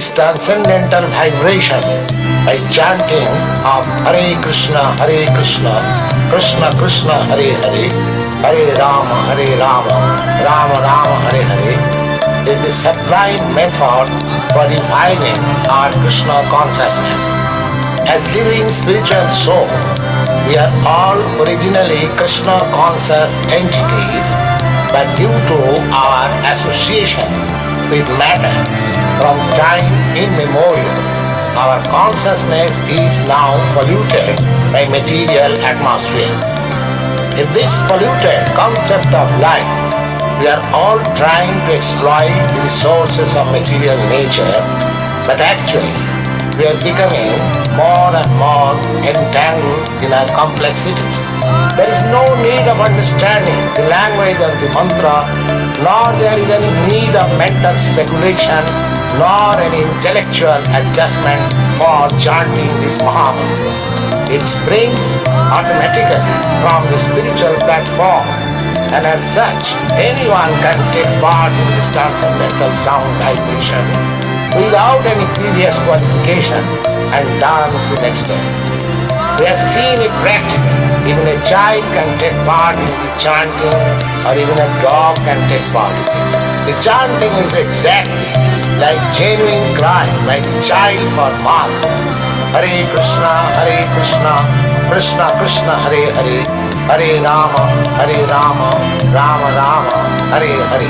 this transcendental vibration by chanting of Hare Krishna, Krishna Krishna, Hare Hare, Hare Rama, Rama Rama, Hare Hare, is the sublime method for reviving our Krishna consciousness. As living spiritual soul, we are all originally Krishna conscious entities, but due to our association with matter from time immemorial, our consciousness is now polluted by material atmosphere. In this polluted concept of life, we are all trying to exploit the resources of material nature, but actually we are becoming more and more entangled in our complexities. There is no need of understanding the language of the mantra, nor there is any need of mental speculation, nor any intellectual adjustment for chanting this Mahamantra. It springs automatically from the spiritual platform, and as such, anyone can take part in this transcendental sound vibration without any previous qualification and dance in ecstasy. We have seen it practically. Even a child can take part in the chanting, or even a dog can take part in it. The chanting is exactly like genuine cry by the child for mother. Hare Krishna, Krishna Krishna, Hare Hare, Hare Rama, Rama Rama, Hare Hare.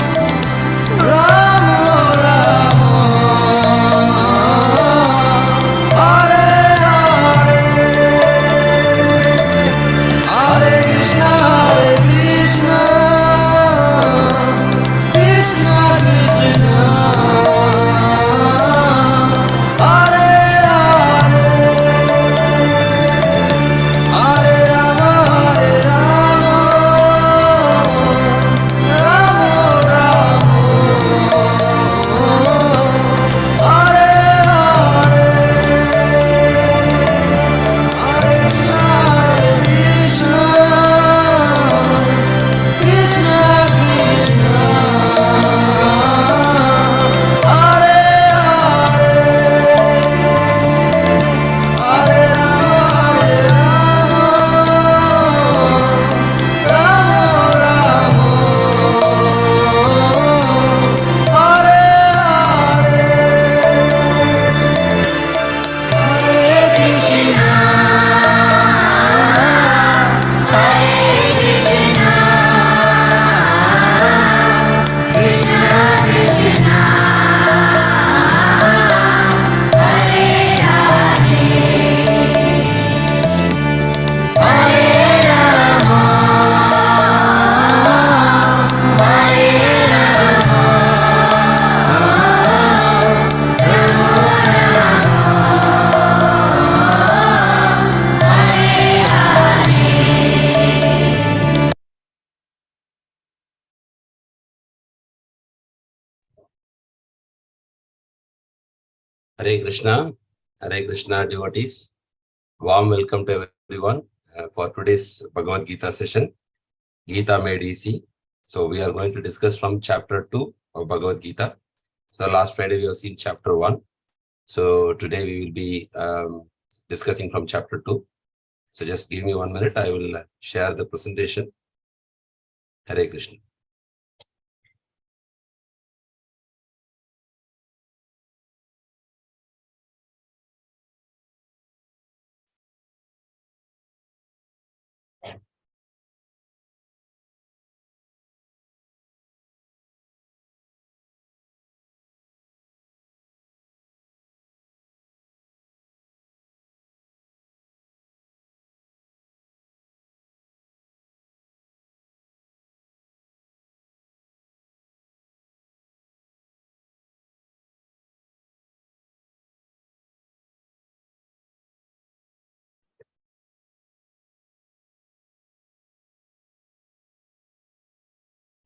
Hare Krishna devotees. Warm welcome to everyone for today's Bhagavad Gita session, Gita Made Easy. So we are going to discuss from chapter 2 of Bhagavad Gita. So last Friday we have seen chapter 1. So today we will be discussing from chapter 2. So just give me 1 minute, I will share the presentation. Hare Krishna.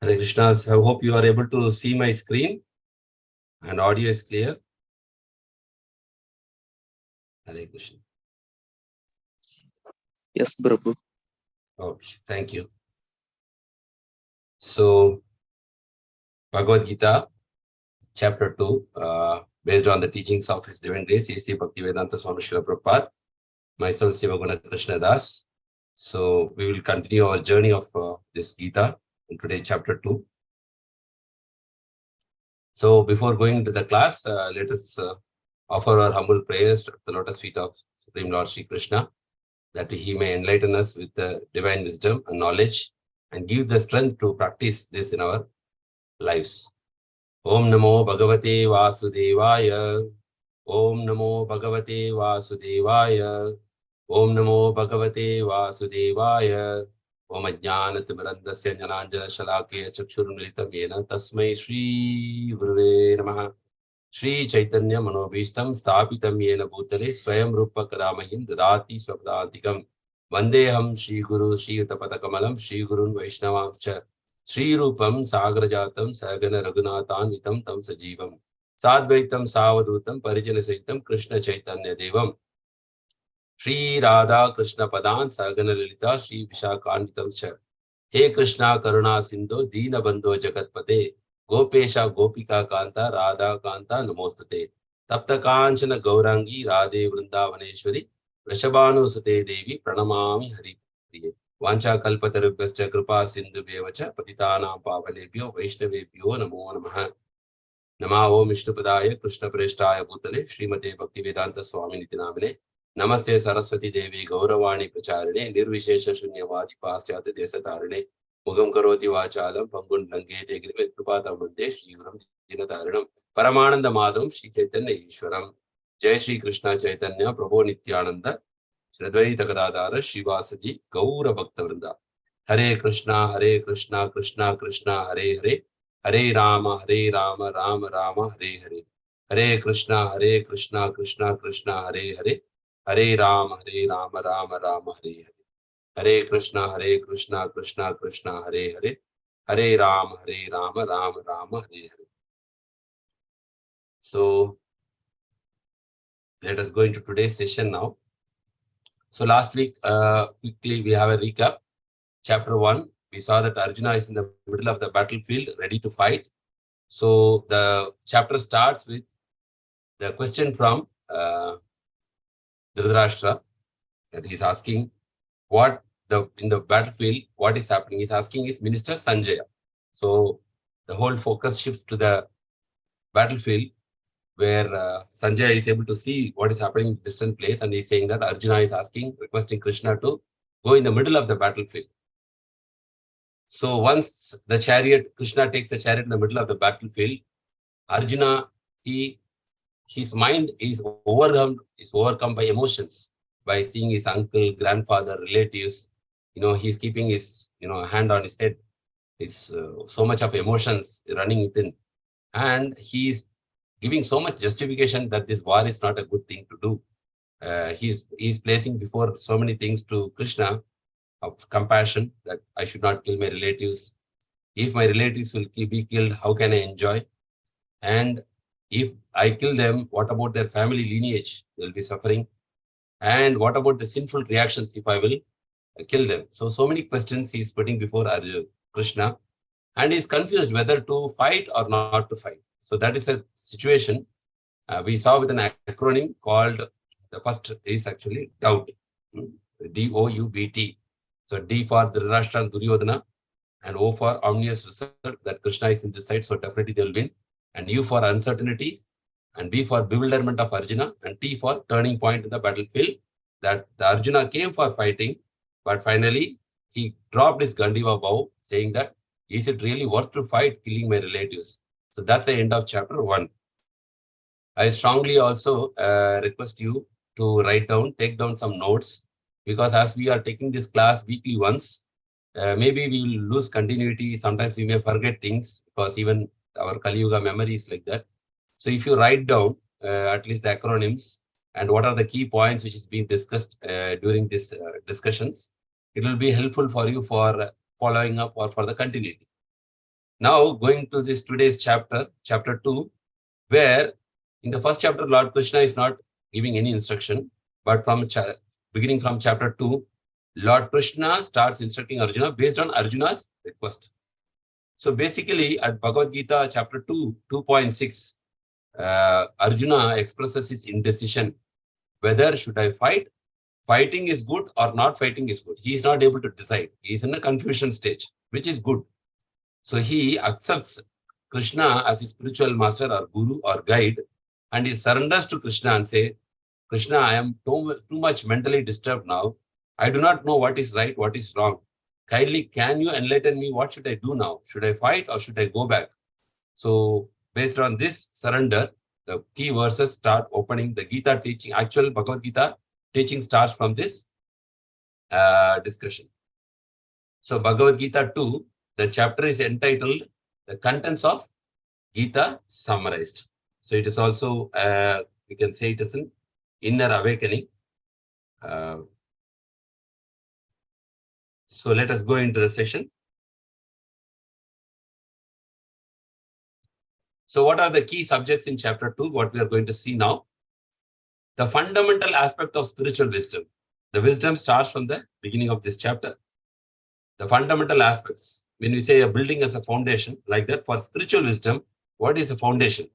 Hare Krishna, I hope you are able to see my screen and audio is clear. Hare Krishna. Yes, Prabhu. Okay, thank you. So, Bhagavad Gita, chapter 2, based on the teachings of His Divine Grace, A.C. Bhaktivedanta Swami Srila Prabhupada, myself Sivaguna Krishna Das. So we will continue our journey of this Gita in today's chapter 2. So before going to the class, let us offer our humble prayers at the lotus feet of Supreme Lord Sri Krishna, that He may enlighten us with the divine wisdom and knowledge and give the strength to practice this in our lives. Om Namo Bhagavate Vasudevaya. Om Namo Bhagavate Vasudevaya. Om Namo Bhagavate Vasudevaya. Om Ajnanatimirandasya Jnananjana Shalakaya Chakshurmilitam Yena Tasmai Shri Gurave Namaha. Shri Chaitanya Manobhishtam Sthapitam Yena Bhutale Swayam Rupa Kadamahim Dadati Swapadantikam Vandeham Shri Guru Shri Utapatakamalam Shri Gurun Vaishnavamscha Shri Rupam Sagrajatam Sagana Raghunathan Vitam Tam Sajivam Sadvaitam Savadutam Parijana Saitam Krishna Chaitanya Devam Shri Radha Krishna Padan Sagana Lalita Shri Vishakanitam Cha He Krishna Karuna Sindhu Deena Bandho Jagatpate Gopesha Gopika Kanta Radha Kanta Namostate Tapta Kanchana Gaurangi Radhe Vrindavaneshwari Vrishabhanu Sute Devi Pranamami Hari Priye Vancha Kalpatarubhascha Kripa Sindhu Bevacha Patitanam Pavanebhyo Vaishnavebhyo Namo Namaha Nama Om Vishnupadaya Krishna Preshtaya Bhutale Srimate Bhaktivedanta Swami Nitinamine Namaste Saraswati Devi Gauravani Pracharine Nirvishesha Shunyavadi Paschatya Desatarine Mugam Karoti Vachalam Pangun Lange Degrive Krupata Mande Shrivuram Dinataranam Paramananda Madham Shri Chaitanya Ishwaram Jai Shri Krishna Chaitanya Prabhu Nityananda Shradvaita Gadadara Shivasadi Gaura Bhakta Vrinda Hare Krishna Krishna Krishna Hare Hare Hare Rama Rama Rama Hare Hare Hare Krishna Krishna Krishna Hare Hare Hare Rama Rama Rama Hare Hare Hare Krishna Krishna Krishna Hare Hare Hare Rama Rama Rama Hare Hare. So let us go into today's session now. So last week, quickly we have a recap. Chapter 1, we saw that Arjuna is in the middle of the battlefield, ready to fight. So the chapter starts with the question from Dhritarashtra, that he is asking what in the battlefield, what is happening. He's asking his minister Sanjaya. So the whole focus shifts to the battlefield, where Sanjaya is able to see what is happening in a distant place, and he's saying that Arjuna is requesting Krishna to go in the middle of the battlefield. So once the chariot, Krishna takes the chariot in the middle of the battlefield, Arjuna, his mind is overcome by emotions, by seeing his uncle, grandfather, relatives. He's keeping his hand on his head. It's so much of emotions running within, and he's giving so much justification that this war is not a good thing to do. He's placing before so many things to Krishna of compassion, that I should not kill my relatives. If my relatives will be killed, how can I enjoy? And if I kill them, what about their family lineage? They'll be suffering. And what about the sinful reactions if I will kill them? So many questions he's putting before Krishna, and he's confused whether to fight or not to fight. So that is a situation we saw with an acronym called, the first is actually doubt, DOUBT. So D for Dhritarashtra and Duryodhana, and O for omnious result, that Krishna is in this side, so definitely they will win. And U for uncertainty, and B for bewilderment of Arjuna, and T for turning point in the battlefield, that the Arjuna came for fighting, but finally he dropped his Gandiva bow, saying that, is it really worth to fight killing my relatives? So that's the end of chapter 1. I strongly also request you to take down some notes, because as we are taking this class weekly once, maybe we will lose continuity. Sometimes we may forget things, because even our Kali Yuga memory is like that. So if you write down at least the acronyms and what are the key points which is being discussed during these discussions, it will be helpful for you for following up or for the continuity. Now going to this today's chapter 2, where in the first chapter Lord Krishna is not giving any instruction, but from beginning from chapter 2, Lord Krishna starts instructing Arjuna based on Arjuna's request. So basically at Bhagavad Gita chapter 2, 2.6, Arjuna expresses his indecision. Whether should I fight? Fighting is good or not fighting is good. He is not able to decide. He is in a confusion stage, which is good. So he accepts Krishna as his spiritual master or guru or guide, and he surrenders to Krishna and say, Krishna, I am too much mentally disturbed now. I do not know what is right, what is wrong. Kindly, can you enlighten me? What should I do now? Should I fight or should I go back? So based on this surrender, the key verses start opening. The Gita teaching, actual Bhagavad Gita teaching starts from this discussion. So Bhagavad Gita 2, the chapter is entitled The Contents of Gita Summarized. So it is also, you can say it is an inner awakening. So let us go into the session. So what are the key subjects in chapter 2? What we are going to see now? The fundamental aspect of spiritual wisdom. The wisdom starts from the beginning of this chapter. The fundamental aspects. When we say a building as a foundation, like that, for spiritual wisdom, what is the foundation?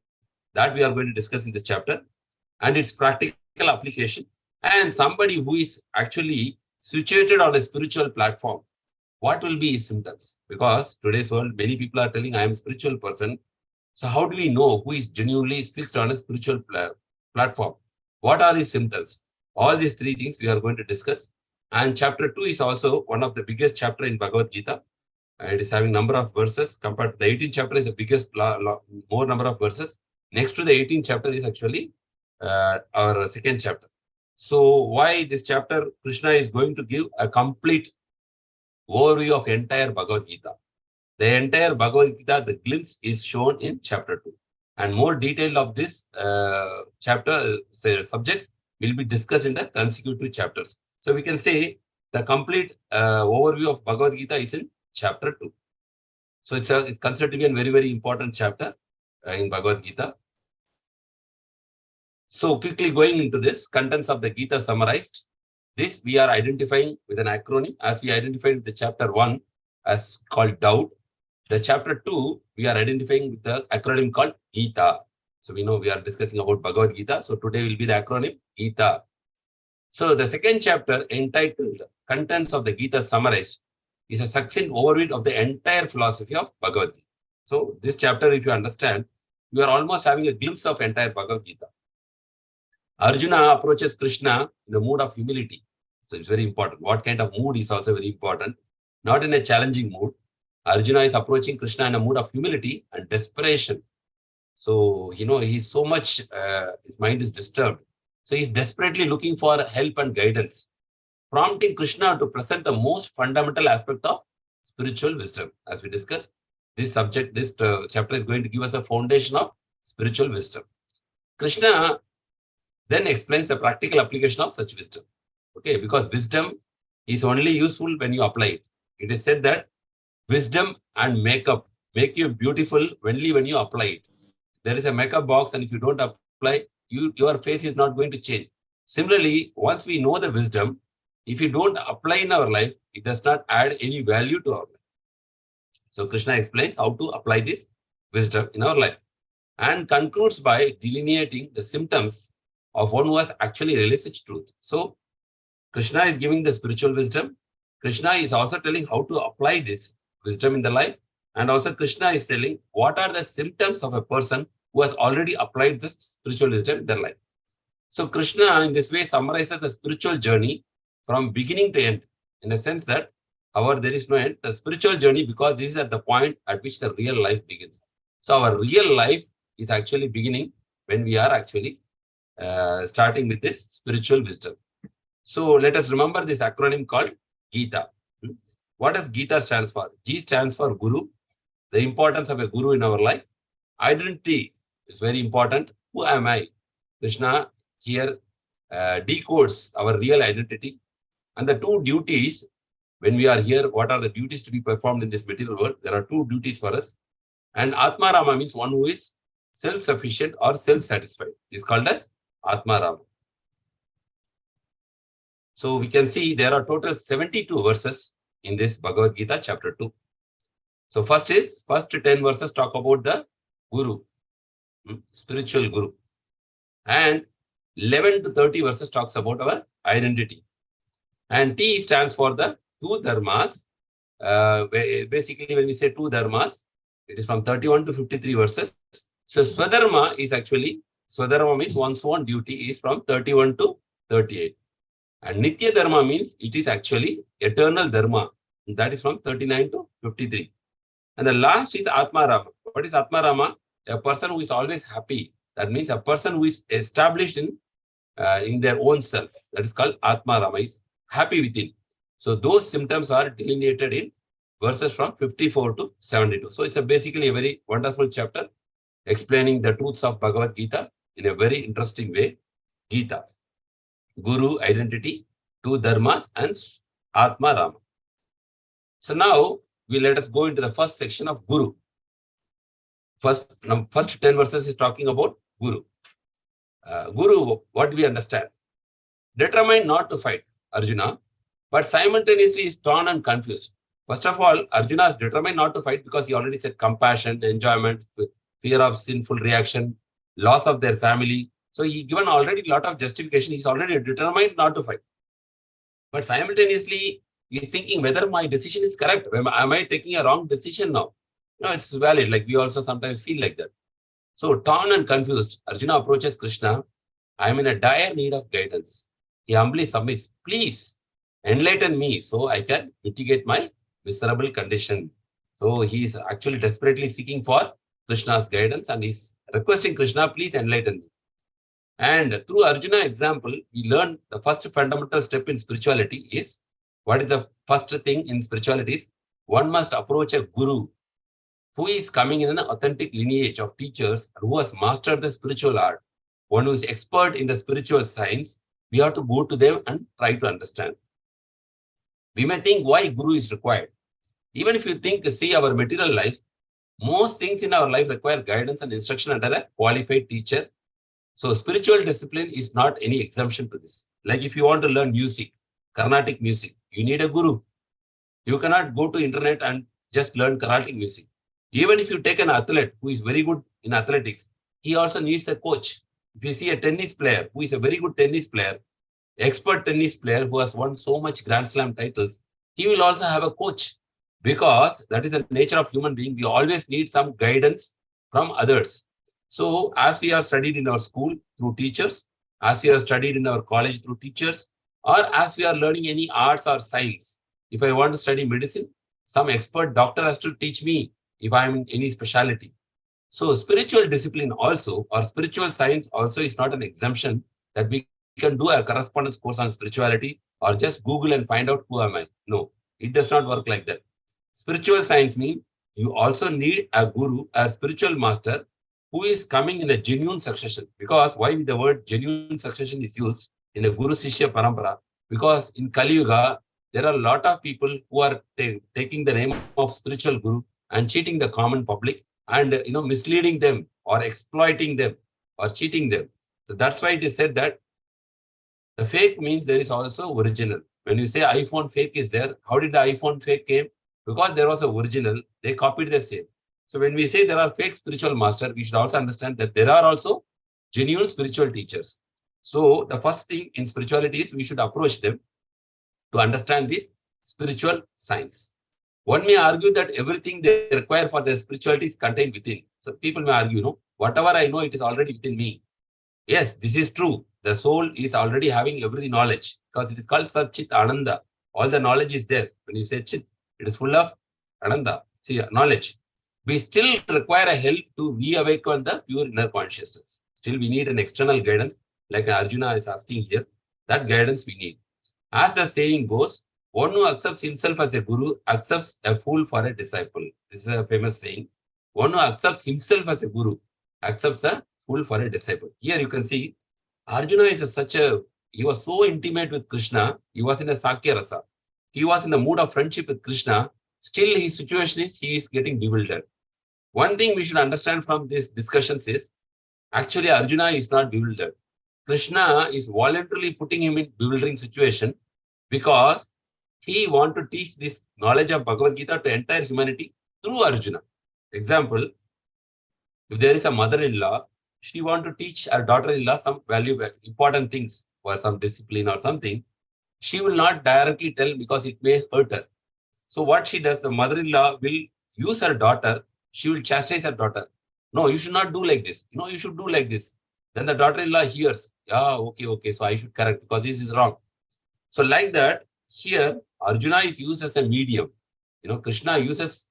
That we are going to discuss in this chapter, and its practical application. And somebody who is actually situated on a spiritual platform, what will be his symptoms? Because today's world, many people are telling, I am a spiritual person. So how do we know who is genuinely fixed on a spiritual platform? What are his symptoms? All these three things we are going to discuss. And chapter 2 is also one of the biggest chapter in Bhagavad Gita. It is having number of verses compared to the 18th chapter is the biggest, more number of verses. Next to the 18th chapter is actually our second chapter. So why this chapter? Krishna is going to give a complete overview of entire Bhagavad Gita. The entire Bhagavad Gita, the glimpse is shown in chapter 2. And more detail of this chapter subjects will be discussed in the consecutive chapters. So we can say the complete overview of Bhagavad Gita is in chapter 2. So it's considered to be a very, very important chapter in Bhagavad Gita. So quickly going into this, contents of the Gita summarized. This we are identifying with an acronym as we identified with the chapter 1 as called doubt. The chapter 2, we are identifying with the acronym called Gita. So we know we are discussing about Bhagavad Gita. So today will be the acronym Gita. So the second chapter entitled Contents of the Gita Summarized is a succinct overview of the entire philosophy of Bhagavad Gita. So this chapter, if you understand, you are almost having a glimpse of entire Bhagavad Gita. Arjuna approaches Krishna in a mood of humility. So it's very important. What kind of mood is also very important. Not in a challenging mood. Arjuna is approaching Krishna in a mood of humility and desperation. So, he's so much, his mind is disturbed. So he's desperately looking for help and guidance, prompting Krishna to present the most fundamental aspect of spiritual wisdom. As we discussed, this subject, this chapter is going to give us a foundation of spiritual wisdom. Krishna then explains the practical application of such wisdom. Okay, because wisdom is only useful when you apply it. It is said that wisdom and makeup make you beautiful only when you apply it. There is a makeup box, and if you don't apply, your face is not going to change. Similarly, once we know the wisdom, if you don't apply in our life, it does not add any value to our life. So Krishna explains how to apply this wisdom in our life and concludes by delineating the symptoms of one who has actually realized its truth. So Krishna is giving the spiritual wisdom. Krishna is also telling how to apply this wisdom in the life. And also Krishna is telling what are the symptoms of a person who has already applied this spiritual wisdom in their life. So Krishna in this way summarizes the spiritual journey from beginning to end, in a sense that, however, there is no end. The spiritual journey, because this is at the point at which the real life begins. So our real life is actually beginning when we are actually starting with this spiritual wisdom. So let us remember this acronym called Gita. What does Gita stands for? G stands for Guru. The importance of a Guru in our life. Identity is very important. Who am I? Krishna here decodes our real identity. And the two duties, when we are here, what are the duties to be performed in this material world? There are two duties for us. And Atma Rama means one who is self-sufficient or self-satisfied. Is called as Atma Rama. So we can see there are total 72 verses in this Bhagavad Gita chapter 2. So first 10 verses talk about the Guru. spiritual guru. And 11 to 30 verses talks about our identity. And T stands for the two dharmas. Basically, when we say two dharmas, it is from 31 to 53 verses. So Swadharma is actually, Swadharma means one's own duty is from 31 to 38. And Nitya Dharma means it is actually eternal Dharma. That is from 39 to 53. And the last is Atma Rama. What is Atma Rama? A person who is always happy. That means a person who is established in their own self. That is called Atma Rama, is happy within. So those symptoms are delineated in verses from 54 to 72. So it's basically a very wonderful chapter explaining the truths of Bhagavad Gita in a very interesting way. Gita, Guru, identity, two dharmas, and Atma Rama. So now let us go into the first section of Guru. First 10 verses is talking about Guru. Guru, what do we understand? Determined not to fight, Arjuna, but simultaneously is torn and confused. First of all, Arjuna is determined not to fight because he already said compassion, enjoyment, fear of sinful reaction, loss of their family. So he given already a lot of justification. He's already determined not to fight. But simultaneously, he's thinking whether my decision is correct. Am I taking a wrong decision now? No, it's valid. Like we also sometimes feel like that. So torn and confused, Arjuna approaches Krishna. I am in a dire need of guidance. He humbly submits. Please enlighten me so I can mitigate my miserable condition. So he is actually desperately seeking for Krishna's guidance and is requesting Krishna, please enlighten me. And through Arjuna example, we learn the first fundamental step in spirituality is, what is the first thing in spirituality is, one must approach a guru who is coming in an authentic lineage of teachers who has mastered the spiritual art, one who is expert in the spiritual science. We have to go to them and try to understand. We may think why guru is required. Even if you see our material life, most things in our life require guidance and instruction under a qualified teacher. So spiritual discipline is not any exemption to this. Like if you want to learn music, Carnatic music, you need a guru. You cannot go to internet and just learn Carnatic music. Even if you take an athlete who is very good in athletics, he also needs a coach. If you see a tennis player who is a very good tennis player, expert tennis player who has won so much Grand Slam titles, he will also have a coach, because that is the nature of human being. We always need some guidance from others. So as we are studied in our school through teachers, as we are studied in our college through teachers, or as we are learning any arts or science, if I want to study medicine, some expert doctor has to teach me if I am in any specialty. So spiritual discipline also, or spiritual science also, is not an exemption that we can do a correspondence course on spirituality or just Google and find out who am I. No, it does not work like that. Spiritual science means you also need a guru, a spiritual master who is coming in a genuine succession. Because why the word genuine succession is used in a Guru Sishya Parampara? Because in Kali Yuga, there are a lot of people who are taking the name of spiritual guru and cheating the common public and misleading them or exploiting them or cheating them. So that's why it is said that the fake means there is also original. When you say iPhone fake is there, how did the iPhone fake came? Because there was an original, they copied the same. So when we say there are fake spiritual masters, we should also understand that there are also genuine spiritual teachers. So the first thing in spirituality is we should approach them to understand this spiritual science. One may argue that everything they require for their spirituality is contained within. So people may argue, whatever I know, it is already within me. Yes, this is true. The soul is already having every knowledge because it is called Sat Chit Ananda. All the knowledge is there. When you say Chit, it is full of Ananda. See, knowledge. We still require a help to reawaken the pure inner consciousness. Still, we need an external guidance, like Arjuna is asking here. That guidance we need. As the saying goes, one who accepts himself as a guru accepts a fool for a disciple. This is a famous saying. One who accepts himself as a guru accepts a fool for a disciple. Here you can see Arjuna is he was so intimate with Krishna. He was in a Sakya Rasa. He was in the mood of friendship with Krishna. Still, his situation is he is getting bewildered. One thing we should understand from these discussions is actually Arjuna is not bewildered. Krishna is voluntarily putting him in bewildering situation because he wants to teach this knowledge of Bhagavad Gita to entire humanity through Arjuna. Example, If there is a mother-in-law, she want to teach her daughter-in-law some important things for some discipline or something. She will not directly tell because it may hurt her. So what she does, the mother-in-law will use her daughter. She will chastise her daughter. No, you should not do like this. You should do like this. Then the daughter-in-law hears, yeah, okay. So I should correct because this is wrong. So like that, here Arjuna is used as a medium. Krishna uses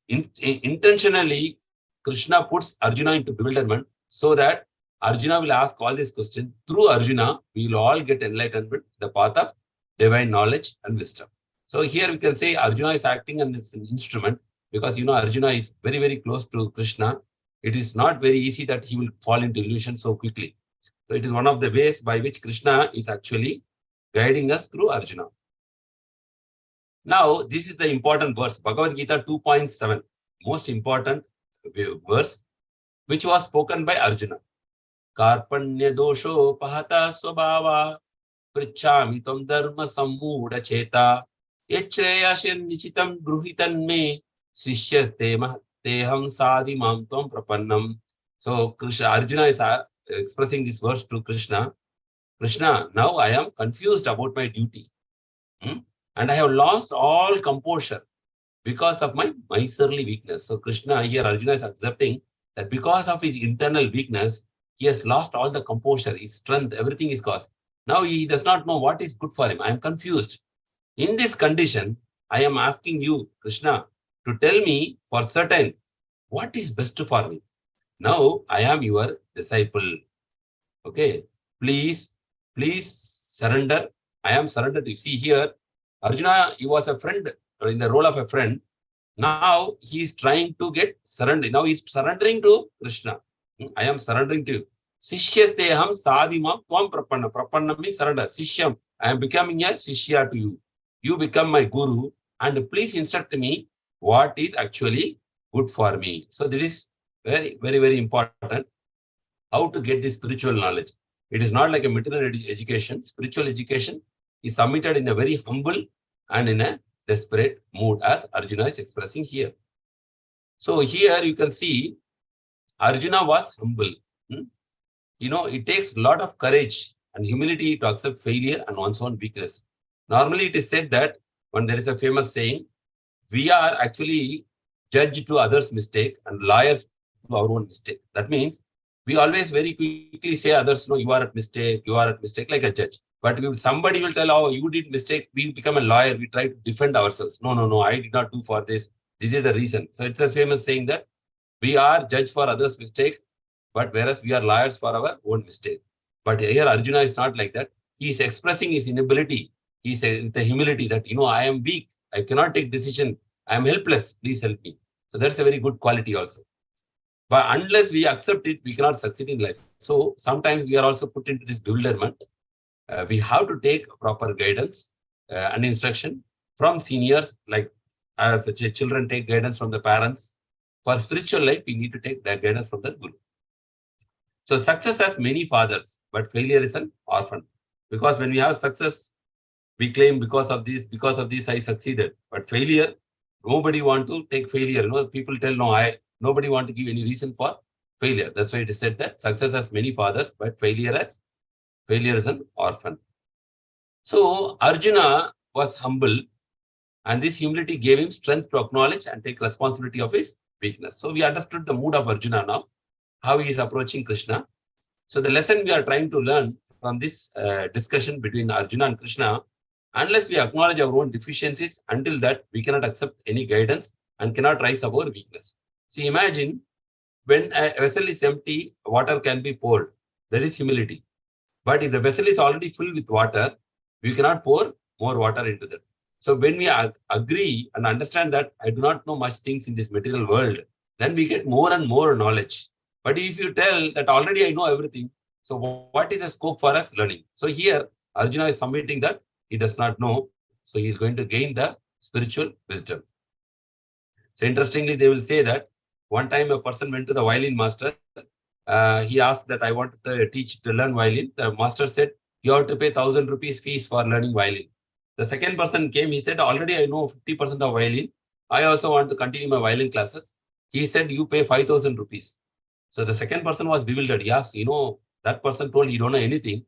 intentionally. Krishna puts Arjuna into bewilderment so that Arjuna will ask all these questions. Through Arjuna, we will all get enlightenment, the path of divine knowledge and wisdom. So here we can say Arjuna is acting as an instrument because Arjuna is very, very close to Krishna. It is not very easy that he will fall into illusion so quickly. So it is one of the ways by which Krishna is actually guiding us through Arjuna. Now, this is the important verse, Bhagavad Gita 2.7, most important verse, which was spoken by Arjuna. Karpanya dosho pahata swabhava prichami tam dharma sammuda cheta yachreyashen nichitam gruhitan me sishyate teham sadi mam tvam prapannam. So Arjuna is expressing this verse to Krishna. Krishna, now I am confused about my duty. And I have lost all composure because of my miserly weakness. So Krishna here, Arjuna is accepting that because of his internal weakness, he has lost all the composure, his strength, everything is lost. Now he does not know what is good for him. I am confused. In this condition, I am asking you, Krishna, to tell me for certain what is best for me. Now I am your disciple. Okay, please surrender. I am surrendered. You see here, Arjuna, he was a friend in the role of a friend. Now he is trying to get surrendered. Now he is surrendering to Krishna. I am surrendering to you. Sishyasteham sadimam tvam prapanna. Prapanna means surrender. Sishyam. I am becoming a Sishya to you. You become my guru and please instruct me what is actually good for me. So this is very, very, very important. How to get this spiritual knowledge. It is not like a material education. Spiritual education is submitted in a very humble and in a desperate mood, as Arjuna is expressing here. So here you can see Arjuna was humble. It takes a lot of courage and humility to accept failure and one's own weakness. Normally it is said that when there is a famous saying, we are actually judged to others' mistake and lawyers to our own mistake. That means we always very quickly say others, no, you are at mistake, like a judge. But if somebody will tell, oh, you did mistake, we become a lawyer, we try to defend ourselves. No, I did not do for this. This is the reason. So it's a famous saying that we are judged for others' mistake, but whereas we are lawyers for our own mistake. But here Arjuna is not like that. He is expressing his inability. He says with the humility that, I am weak. I cannot take decision. I am helpless. Please help me. So that's a very good quality also. But unless we accept it, we cannot succeed in life. So sometimes we are also put into this bewilderment. We have to take proper guidance and instruction from seniors, like as children take guidance from the parents. For spiritual life, we need to take that guidance from the Guru. So success has many fathers, but failure is an orphan. Because when we have success, we claim because of this I succeeded. But failure, nobody want to take failure. People tell, nobody want to give any reason for failure. That's why it is said that success has many fathers, but failure is an orphan. So Arjuna was humble, and this humility gave him strength to acknowledge and take responsibility of his weakness. So we understood the mood of Arjuna now, how he is approaching Krishna. So the lesson we are trying to learn from this discussion between Arjuna and Krishna, unless we acknowledge our own deficiencies, until that we cannot accept any guidance and cannot rise above weakness. See, imagine when a vessel is empty, water can be poured. That is humility. But if the vessel is already filled with water, we cannot pour more water into that. So when we agree and understand that I do not know much things in this material world, then we get more and more knowledge. But if you tell that already I know everything, so what is the scope for us learning? So here, Arjuna is submitting that he does not know. So he is going to gain the spiritual wisdom. So interestingly, they will say that one time a person went to the violin master. He asked that I want to learn violin. The master said, you have to pay 1,000 rupees fees for learning violin. The second person came, he said, already I know 50% of violin. I also want to continue my violin classes. He said, you pay 5,000 rupees. So the second person was bewildered. He asked, that person told he don't know anything.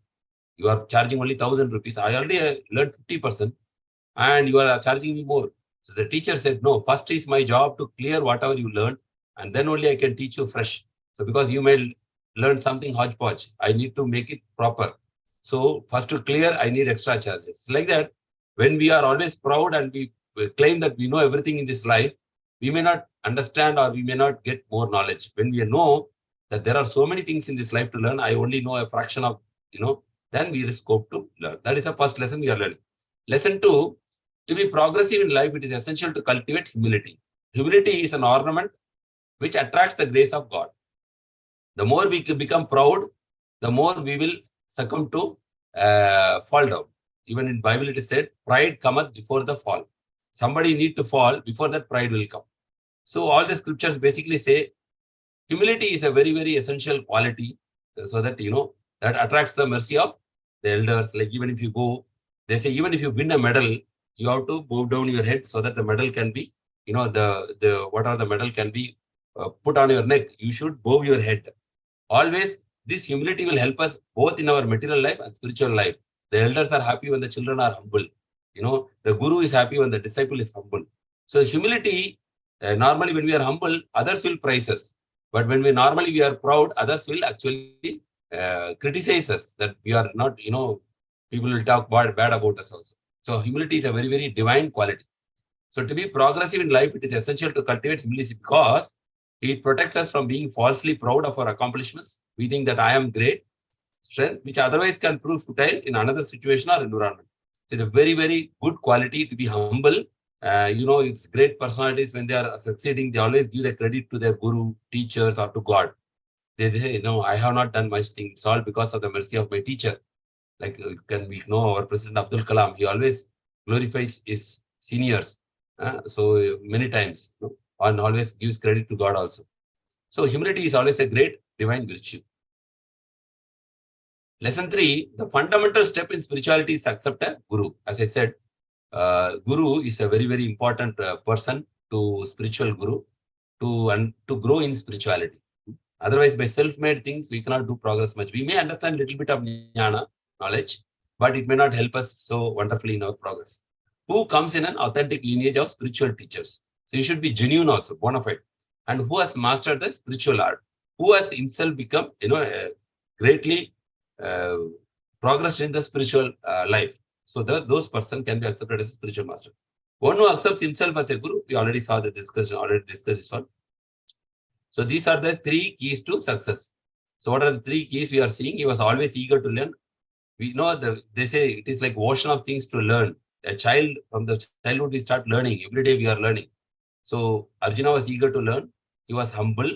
You are charging only 1,000 rupees. I already learned 50% and you are charging me more. So the teacher said, no, first is my job to clear whatever you learned and then only I can teach you fresh. So because you may learn something hodgepodge, I need to make it proper. So first to clear, I need extra charges. Like that, when we are always proud and we claim that we know everything in this life, we may not understand or we may not get more knowledge. When we know that there are so many things in this life to learn, I only know a fraction of, then we risk scope to learn. That is the first lesson we are learning. Lesson 2, to be progressive in life, it is essential to cultivate humility. Humility is an ornament which attracts the grace of God. The more we become proud, the more we will succumb to fall down. Even in Bible it is said, pride cometh before the fall. Somebody need to fall, before that pride will come. So all the scriptures basically say, humility is a very, very essential quality so that, that attracts the mercy of the elders. Like even if you go, they say, even if you win a medal, you have to bow down your head so that the medal can be, whatever the medal can be put on your neck. You should bow your head. Always, this humility will help us both in our material life and spiritual life. The elders are happy when the children are humble. The guru is happy when the disciple is humble. So humility, normally when we are humble, others will praise us. But when we are proud, others will actually criticize us that we are not, people will talk bad about us also. So humility is a very, very divine quality. So to be progressive in life, it is essential to cultivate humility because it protects us from being falsely proud of our accomplishments. We think that I am great, strength, which otherwise can prove futile in another situation or environment. It's a very, very good quality to be humble. It's great personalities when they are succeeding, they always give the credit to their guru, teachers, or to God. They say, I have not done much things. It's all because of the mercy of my teacher. Like we know our President Abdul Kalam, he always glorifies his seniors. So many times, and always gives credit to God also. So humility is always a great divine virtue. Lesson 3, the fundamental step in spirituality is accept a guru. As I said, guru is a very, very important person to spiritual guru to grow in spirituality. Otherwise, by self-made things, we cannot do progress much. We may understand a little bit of jnana, knowledge, but it may not help us so wonderfully in our progress. Who comes in an authentic lineage of spiritual teachers? So you should be genuine also, bona fide. And who has mastered the spiritual art? Who has himself become, greatly progressed in the spiritual life? So those person can be accepted as a spiritual master. One who accepts himself as a guru, we already saw the discussion, already discussed this one. So these are the 3 keys to success. So what are the 3 keys we are seeing? He was always eager to learn. We know they say it is like ocean of things to learn. A child, from the childhood, we start learning. Every day we are learning. So Arjuna was eager to learn. He was humble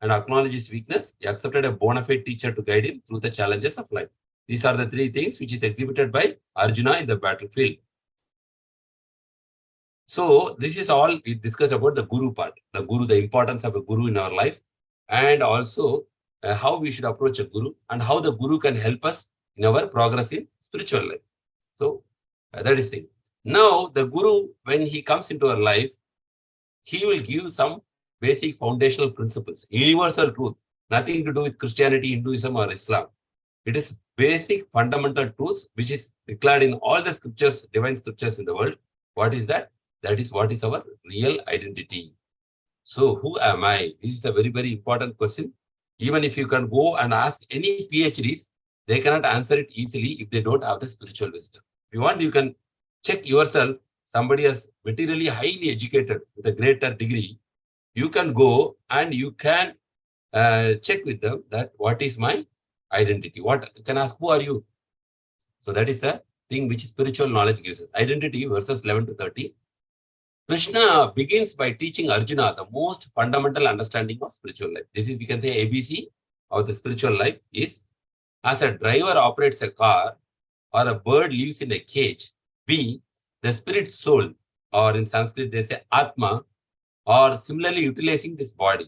and acknowledged his weakness. He accepted a bona fide teacher to guide him through the challenges of life. These are the 3 things which is exhibited by Arjuna in the battlefield. So this is all we discussed about the guru part. The guru, the importance of a guru in our life, and also how we should approach a guru and how the guru can help us in our progress in spiritual life. So that is the thing. Now the guru, when he comes into our life, he will give some basic foundational principles, universal truth, nothing to do with Christianity, Hinduism, or Islam. It is basic fundamental truths which is declared in all the scriptures, divine scriptures in the world. What is that? That is what is our real identity. So who am I? This is a very, very important question. Even if you can go and ask any PhDs, they cannot answer it easily if they don't have the spiritual wisdom. If you want, you can check yourself. Somebody is materially highly educated with a greater degree. You can go and you can check with them that what is my identity. What you can ask, who are you? So that is the thing which spiritual knowledge gives us. Identity, verses 11 to 30. Krishna begins by teaching Arjuna the most fundamental understanding of spiritual life. This is, we can say, ABC of the spiritual life is, as a driver operates a car or a bird lives in a cage, B, the spirit soul, or in Sanskrit they say Atma, or similarly utilizing this body.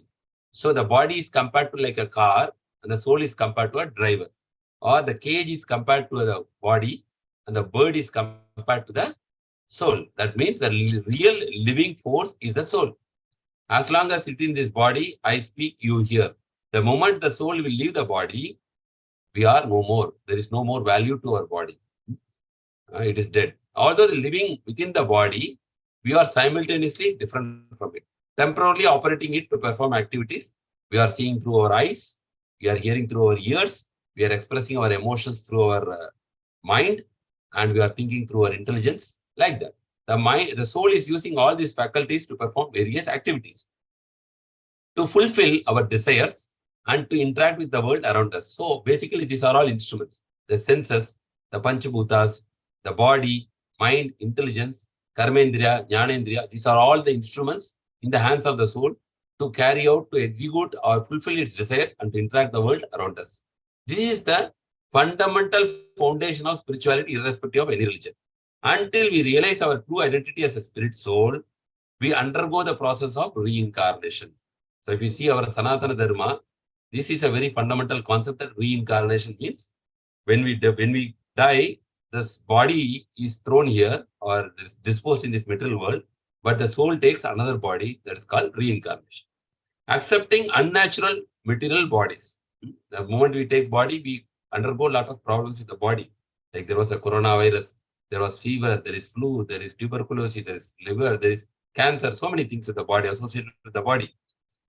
So the body is compared to like a car and the soul is compared to a driver, or the cage is compared to the body and the bird is compared to the soul. That means the real living force is the soul. As long as it is in this body, I speak, you hear. The moment the soul will leave the body, we are no more. There is no more value to our body. It is dead. Although living within the body, we are simultaneously different from it. Temporarily operating it to perform activities. We are seeing through our eyes. We are hearing through our ears. We are expressing our emotions through our mind. And we are thinking through our intelligence. Like that. The soul is using all these faculties to perform various activities, to fulfill our desires and to interact with the world around us. So basically, these are all instruments. The senses, the Panchabhutas, the body, mind, intelligence, Karmendriya, Jnanendriya, these are all the instruments in the hands of the soul to carry out, to execute or fulfill its desires and to interact the world around us. This is the fundamental foundation of spirituality, irrespective of any religion. Until we realize our true identity as a spirit soul, we undergo the process of reincarnation. So if you see our Sanatana Dharma, this is a very fundamental concept that reincarnation means when we die, this body is thrown here or is disposed in this material world, but the soul takes another body that is called reincarnation. Accepting unnatural material bodies. The moment we take body, we undergo a lot of problems with the body. Like there was a coronavirus, there was fever, there is flu, there is tuberculosis, there is liver, there is cancer, so many things with the body, associated with the body.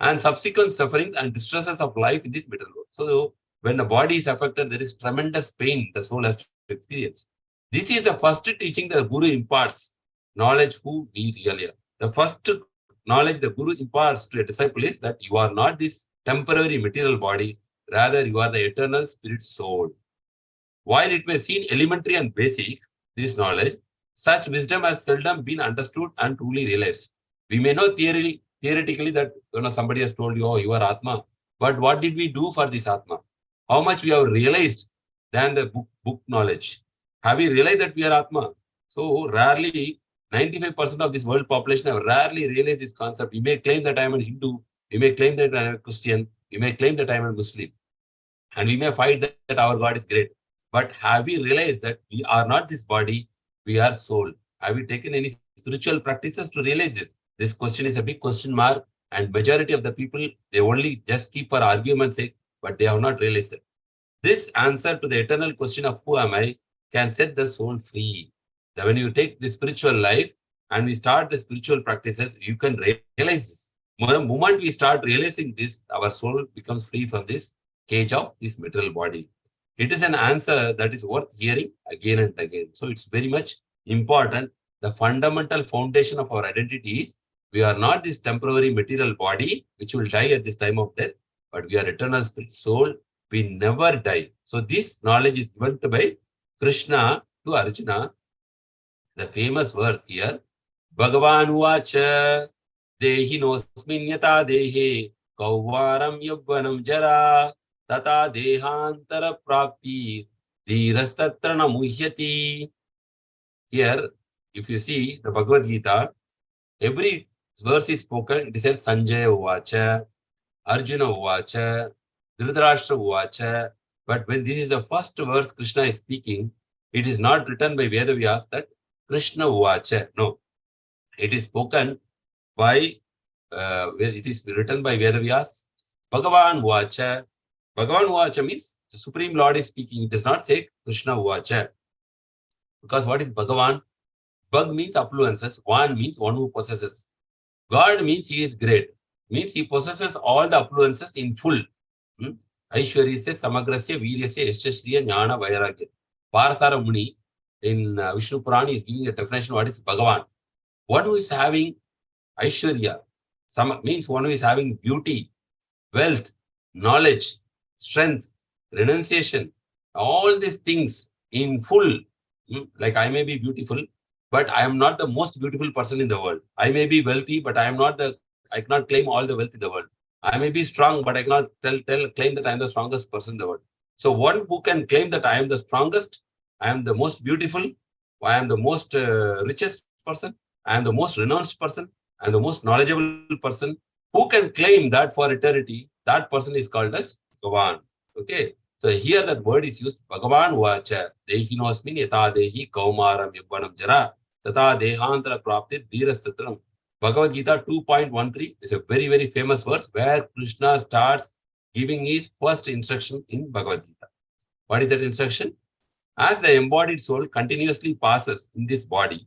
And subsequent sufferings and distresses of life in this material world. So when the body is affected, there is tremendous pain the soul has to experience. This is the first teaching the Guru imparts, knowledge who we really are. The first knowledge the Guru imparts to a disciple is that you are not this temporary material body, rather you are the eternal spirit soul. While it may seem elementary and basic, this knowledge, such wisdom has seldom been understood and truly realized. We may know theoretically that somebody has told you, oh, you are Atma. But what did we do for this Atma? How much we have realized than the book knowledge? Have we realized that we are Atma? So rarely, 95% of this world population have rarely realized this concept. We may claim that I am a Hindu. We may claim that I am a Christian. We may claim that I am a Muslim. And we may find that our God is great. But have we realized that we are not this body, we are soul? Have we taken any spiritual practices to realize this? This question is a big question mark, and majority of the people, they only just keep for argument's sake, but they have not realized it. This answer to the eternal question of who am I can set the soul free. That when you take the spiritual life and we start the spiritual practices, you can realize this. The moment we start realizing this, our soul becomes free from this cage of this material body. It is an answer that is worth hearing again and again. So it's very much important. The fundamental foundation of our identity is we are not this temporary material body which will die at this time of death, but we are eternal spirit soul. We never die. So this knowledge is given by Krishna to Arjuna. The famous verse here, Bhagavan Uvacha Dehi nosmin yata dehe kauvaram yavvanam jara tata dehantara prapti dhirastatra namuhyati. Here, if you see the Bhagavad Gita, every verse is spoken, it is said Sanjaya Uvacha, Arjuna Uvacha, Dhritarashtra Uvacha. But when this is the first verse Krishna is speaking, it is not written by Vedavyas that Krishna Uvacha. No, it is spoken by, it is written by Vedavyas, Bhagavan Uvacha. Bhagavan Uvacha means the Supreme Lord is speaking. It does not say Krishna Uvacha. Because what is Bhagavan? Bhag means affluences. Van means one who possesses. God means he is great. Means he possesses all the affluences in full. Aishwaryasya, Samagrasya, Viryasya, Yashashriya, Jnana, Vairagya. Parasara Muni in Vishnu Purana is giving a definition what is Bhagavan. One who is having Aishwarya, means one who is having beauty, wealth, knowledge, strength, renunciation, all these things in full. Like I may be beautiful, but I am not the most beautiful person in the world. I may be wealthy, but I cannot claim all the wealth in the world. I may be strong, but I cannot claim that I am the strongest person in the world. So one who can claim that I am the strongest, I am the most beautiful, I am the most richest person, I am the most renounced person, I am the most knowledgeable person, who can claim that for eternity, that person is called as Bhagavan. Okay. So here that word is used, Bhagavan Uvacha, Dehinosmin yata dehi kaumaram yavvanam jara, tata dehantara prapti dhirastatram. Bhagavad Gita 2.13 is a very, very famous verse where Krishna starts giving his first instruction in Bhagavad Gita. What is that instruction? As the embodied soul continuously passes in this body,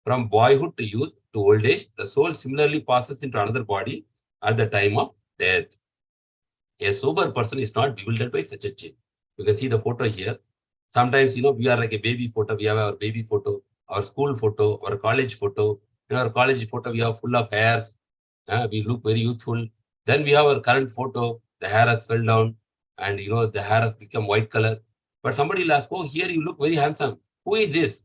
from boyhood to youth to old age, the soul similarly passes into another body at the time of death. A sober person is not bewildered by such a change. You can see the photo here. Sometimes, we are like a baby photo. We have our baby photo, our school photo, our college photo. In our college photo, we have full of hairs. We look very youthful. Then we have our current photo. The hair has fell down and, the hair has become white color. But somebody will ask, oh, here you look very handsome. Who is this?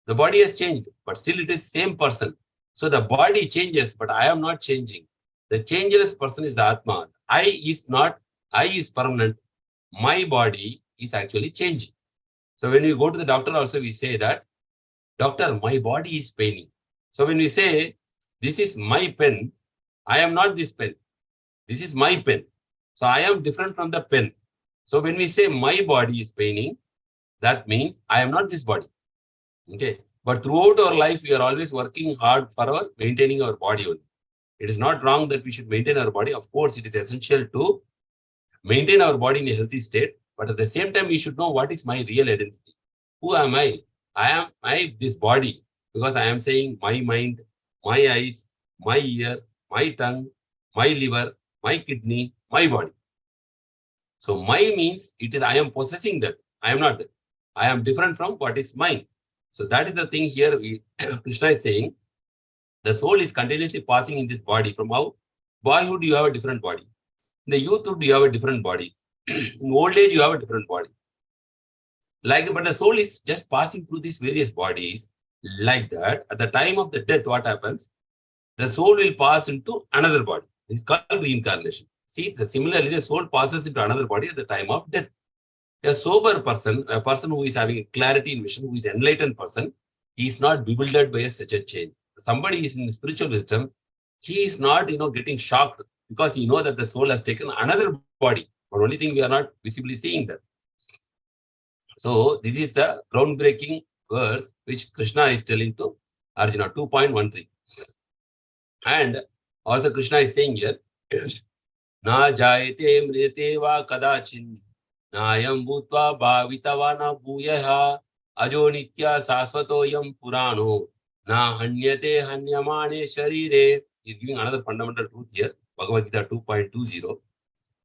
The body has changed, but still it is same person. So the body changes, but I am not changing. The changeless person is the Atma. I is permanent. My body is actually changing. So when we go to the doctor also, we say that, doctor, my body is paining. So when we say, this is my pen, I am not this pen. This is my pen. So I am different from the pen. So when we say my body is paining, that means I am not this body. Okay. But throughout our life, we are always working hard for maintaining our body only. It is not wrong that we should maintain our body. Of course, it is essential to maintain our body in a healthy state. But at the same time, we should know what is my real identity. Who am I? I am this body because I am saying my mind, my eyes, my ear, my tongue, my liver, my kidney, my body. So my means it is I am possessing that. I am not that. I am different from what is mine. So that is the thing here. Krishna is saying the soul is continuously passing in this body. From how? Boyhood, you have a different body. In the youthhood, you have a different body. In old age, you have a different body. But the soul is just passing through these various bodies like that. At the time of the death, what happens? The soul will pass into another body. It's called reincarnation. See, similarly, the soul passes into another body at the time of death. A sober person, a person who is having clarity in vision, who is an enlightened person, he is not bewildered by such a change. Somebody is in spiritual wisdom, he is not, getting shocked because he knows that the soul has taken another body. But only thing we are not visibly seeing that. So this is the groundbreaking verse which Krishna is telling to Arjuna, 2.13. And also Krishna is saying here, Na jayate mriyate va kadachin, nayam bhutva bhavitavana bhuyaha, ajo nitya sasvatoyam purano, na hanyate hanyamane sharire. He is giving another fundamental truth here, Bhagavad Gita 2.20.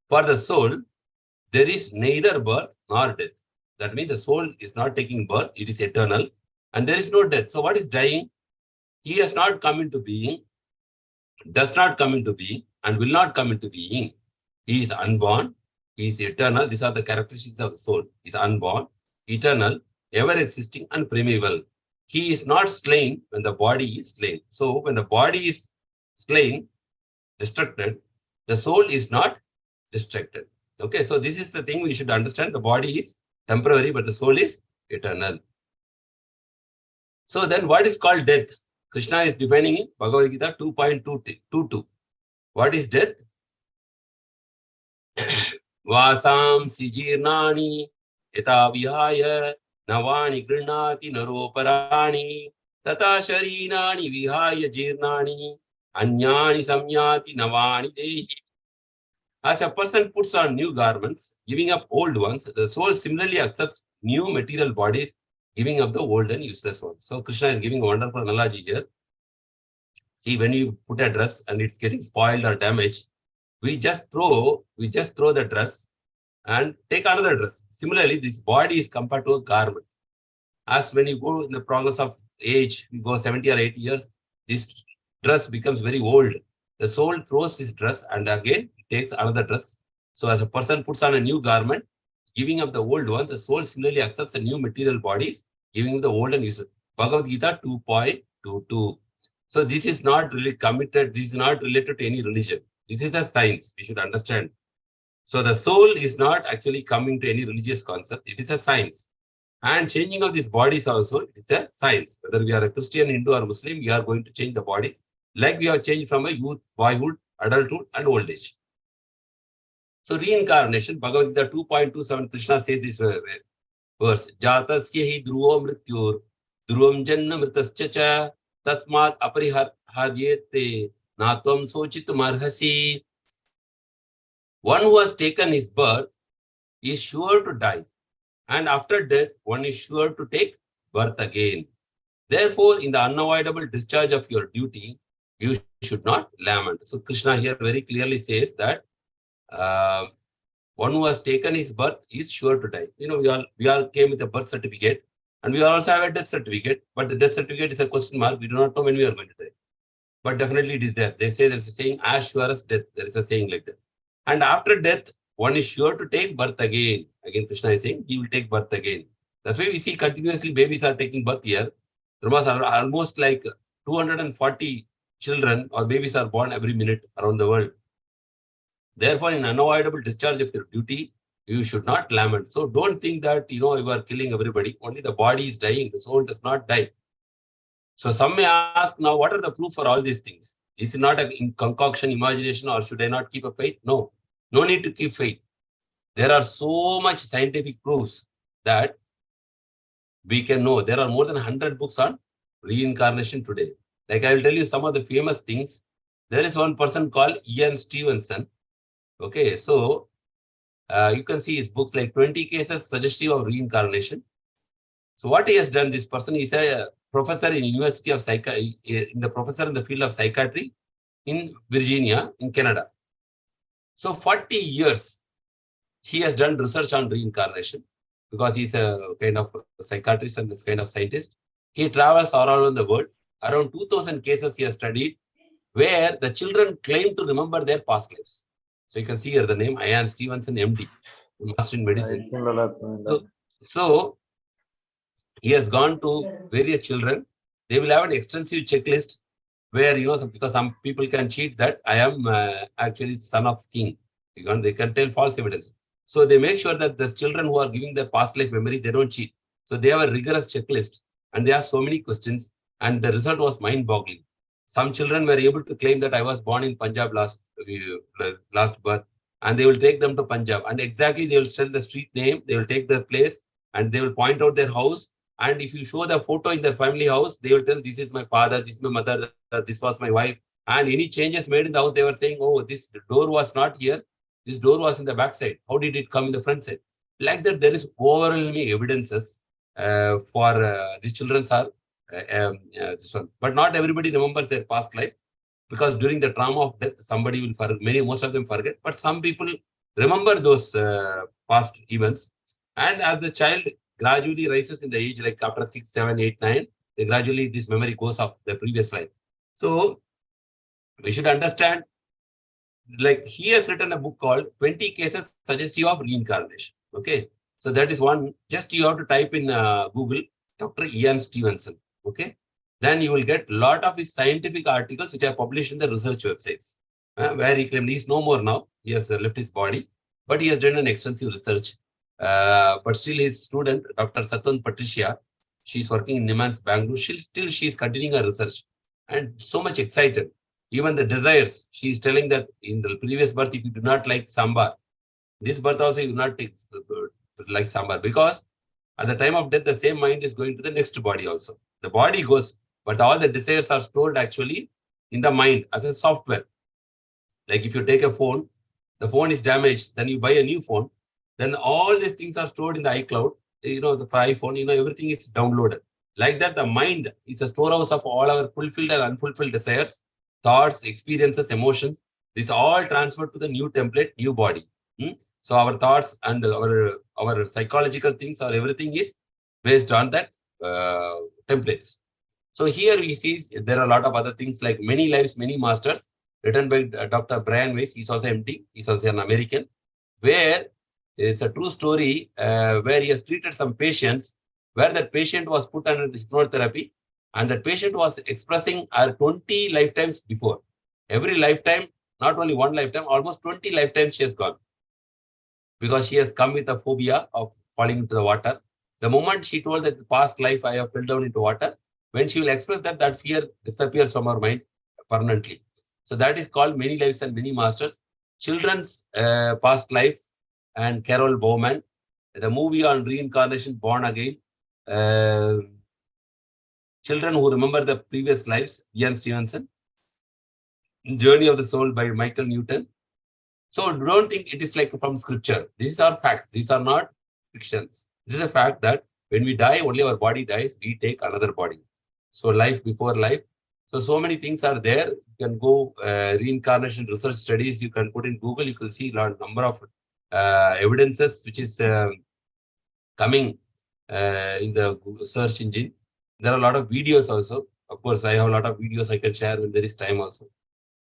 For the soul, there is neither birth nor death. That means the soul is not taking birth, it is eternal, and there is no death. So what is dying? He has not come into being, does not come into being, and will not come into being. He is unborn, he is eternal. These are the characteristics of the soul. He is unborn, eternal, ever-existing, and primeval. He is not slain when the body is slain. So when the body is slain, destructed, the soul is not destructed. Okay, so this is the thing we should understand. The body is temporary, but the soul is eternal. So then what is called death? Krishna is defining in Bhagavad Gita 2.22. What is death? Vasam sijirnani yata vihaya navani grinati naroparani tata sharinani vihaya jirnani anyani samyati navani dehi. As a person puts on new garments, giving up old ones, the soul similarly accepts new material bodies, giving up the old and useless ones. So Krishna is giving a wonderful analogy here. See, when you put a dress and it's getting spoiled or damaged, we just throw the dress and take another dress. Similarly, this body is compared to a garment. As when you go in the progress of age, you go 70 or 80 years, this dress becomes very old. The soul throws this dress and again takes another dress. So as a person puts on a new garment, giving up the old one, the soul similarly accepts a new material bodies, giving the old and useless. Bhagavad Gita 2.22. So this is not really committed. This is not related to any religion. This is a science. We should understand. So the soul is not actually coming to any religious concept. It is a science. And changing of these bodies also, it's a science. Whether we are a Christian, Hindu or Muslim, we are going to change the bodies. Like we have changed from a youth, boyhood, adulthood and old age. So reincarnation, Bhagavad Gita 2.27, Krishna says this verse, Jatasya hi dhruvo mrityur, dhruvam janna mritascha cha, tasmat apariharyete, natvam sochitum arhasi. One who has taken his birth is sure to die. And after death, one is sure to take birth again. Therefore, in the unavoidable discharge of your duty, you should not lament. So Krishna here very clearly says that uh, one who has taken his birth is sure to die. We all came with a birth certificate, and we also have a death certificate. But the death certificate is a question mark. We do not know when we are going to die. But definitely it is there. They say there is a saying, as sure as death. There is a saying like that. And after death, one is sure to take birth again. Again, Krishna is saying he will take birth again. That's why we see continuously babies are taking birth here. There was almost like 240 children or babies are born every minute around the world. Therefore, in unavoidable discharge of your duty, you should not lament. So don't think that, you are killing everybody. Only the body is dying. The soul does not die. So some may ask now, what are the proof for all these things? Is it not a concoction, imagination, or should I not keep a faith? No, no need to keep faith. There are so much scientific proofs that we can know. There are more than 100 books on reincarnation today. Like I will tell you some of the famous things. There is one person called Ian Stevenson. Okay, so you can see his books like 20 cases suggestive of reincarnation. So what he has done, this person is a professor in University of Psychiatry, professor in the field of psychiatry in Virginia, in Canada. So 40 years, he has done research on reincarnation because he's a kind of psychiatrist and this kind of scientist. He travels all around the world. Around 2000 cases he has studied where the children claim to remember their past lives. So you can see here the name, Ian Stevenson, MD, Master in Medicine. So he has gone to various children. They will have an extensive checklist where, because some people can cheat that I am actually son of king. They can tell false evidence. So they make sure that the children who are giving their past life memory, they don't cheat. So they have a rigorous checklist and they ask so many questions and the result was mind-boggling. Some children were able to claim that I was born in Punjab last birth, and they will take them to Punjab and exactly they will tell the street name, they will take the place and they will point out their house. And if you show the photo in their family house, they will tell this is my father, this is my mother, this was my wife. And any changes made in the house, they were saying, oh, this door was not here. This door was in the back side. How did it come in the front side? Like that, there is overwhelming evidences for these children are this one. But not everybody remembers their past life because during the trauma of death, somebody will forget. Most of them forget. But some people remember those past events. And as the child gradually rises in the age, like after 6, 7, 8, 9, gradually this memory goes up the previous life. So we should understand, like he has written a book called 20 Cases Suggestive of Reincarnation. Okay. So that is one, just you have to type in Google, Dr. Ian Stevenson. Okay. Then you will get a lot of his scientific articles which are published in the research websites where he claimed he's no more now. He has left his body, but he has done an extensive research. But still his student, Dr. Satun Patricia, she's working in Niman's Bangalore. She's continuing her research and so much excited. Even the desires, she is telling that in the previous birth, if you do not like sambar, this birth also you do not take like sambar, because at the time of death, the same mind is going to the next body also. The body goes, but all the desires are stored actually in the mind as a software. Like if you take a phone, the phone is damaged, then you buy a new phone, then all these things are stored in the iCloud, the iPhone, everything is downloaded. Like that, the mind is a storehouse of all our fulfilled and unfulfilled desires, thoughts, experiences, emotions. This all transferred to the new template, new body. So our thoughts and our psychological things or everything is based on that templates. So here we see there are a lot of other things like Many Lives, Many Masters, written by Dr. Brian Weiss. He's also MD. He's also an American, where it's a true story where he has treated some patients where that patient was put under hypnotherapy and that patient was expressing 20 lifetimes before. Every lifetime, not only one lifetime, almost 20 lifetimes she has gone because she has come with a phobia of falling into the water. The moment she told that the past life I have fell down into water, when she will express that, that fear disappears from her mind permanently. So that is called Many Lives and Many Masters. Children's past life and Carol Bowman. The movie on reincarnation, Born Again. Children who remember the previous lives, Ian Stevenson. Journey of the Soul by Michael Newton. So don't think it is like from scripture. These are facts. These are not fictions. This is a fact that when we die, only our body dies, we take another body. So life before life. So many things are there. You can go reincarnation research studies. You can put in Google. You can see a number of evidences which is coming in the search engine. There are a lot of videos also. Of course, I have a lot of videos I can share when there is time also.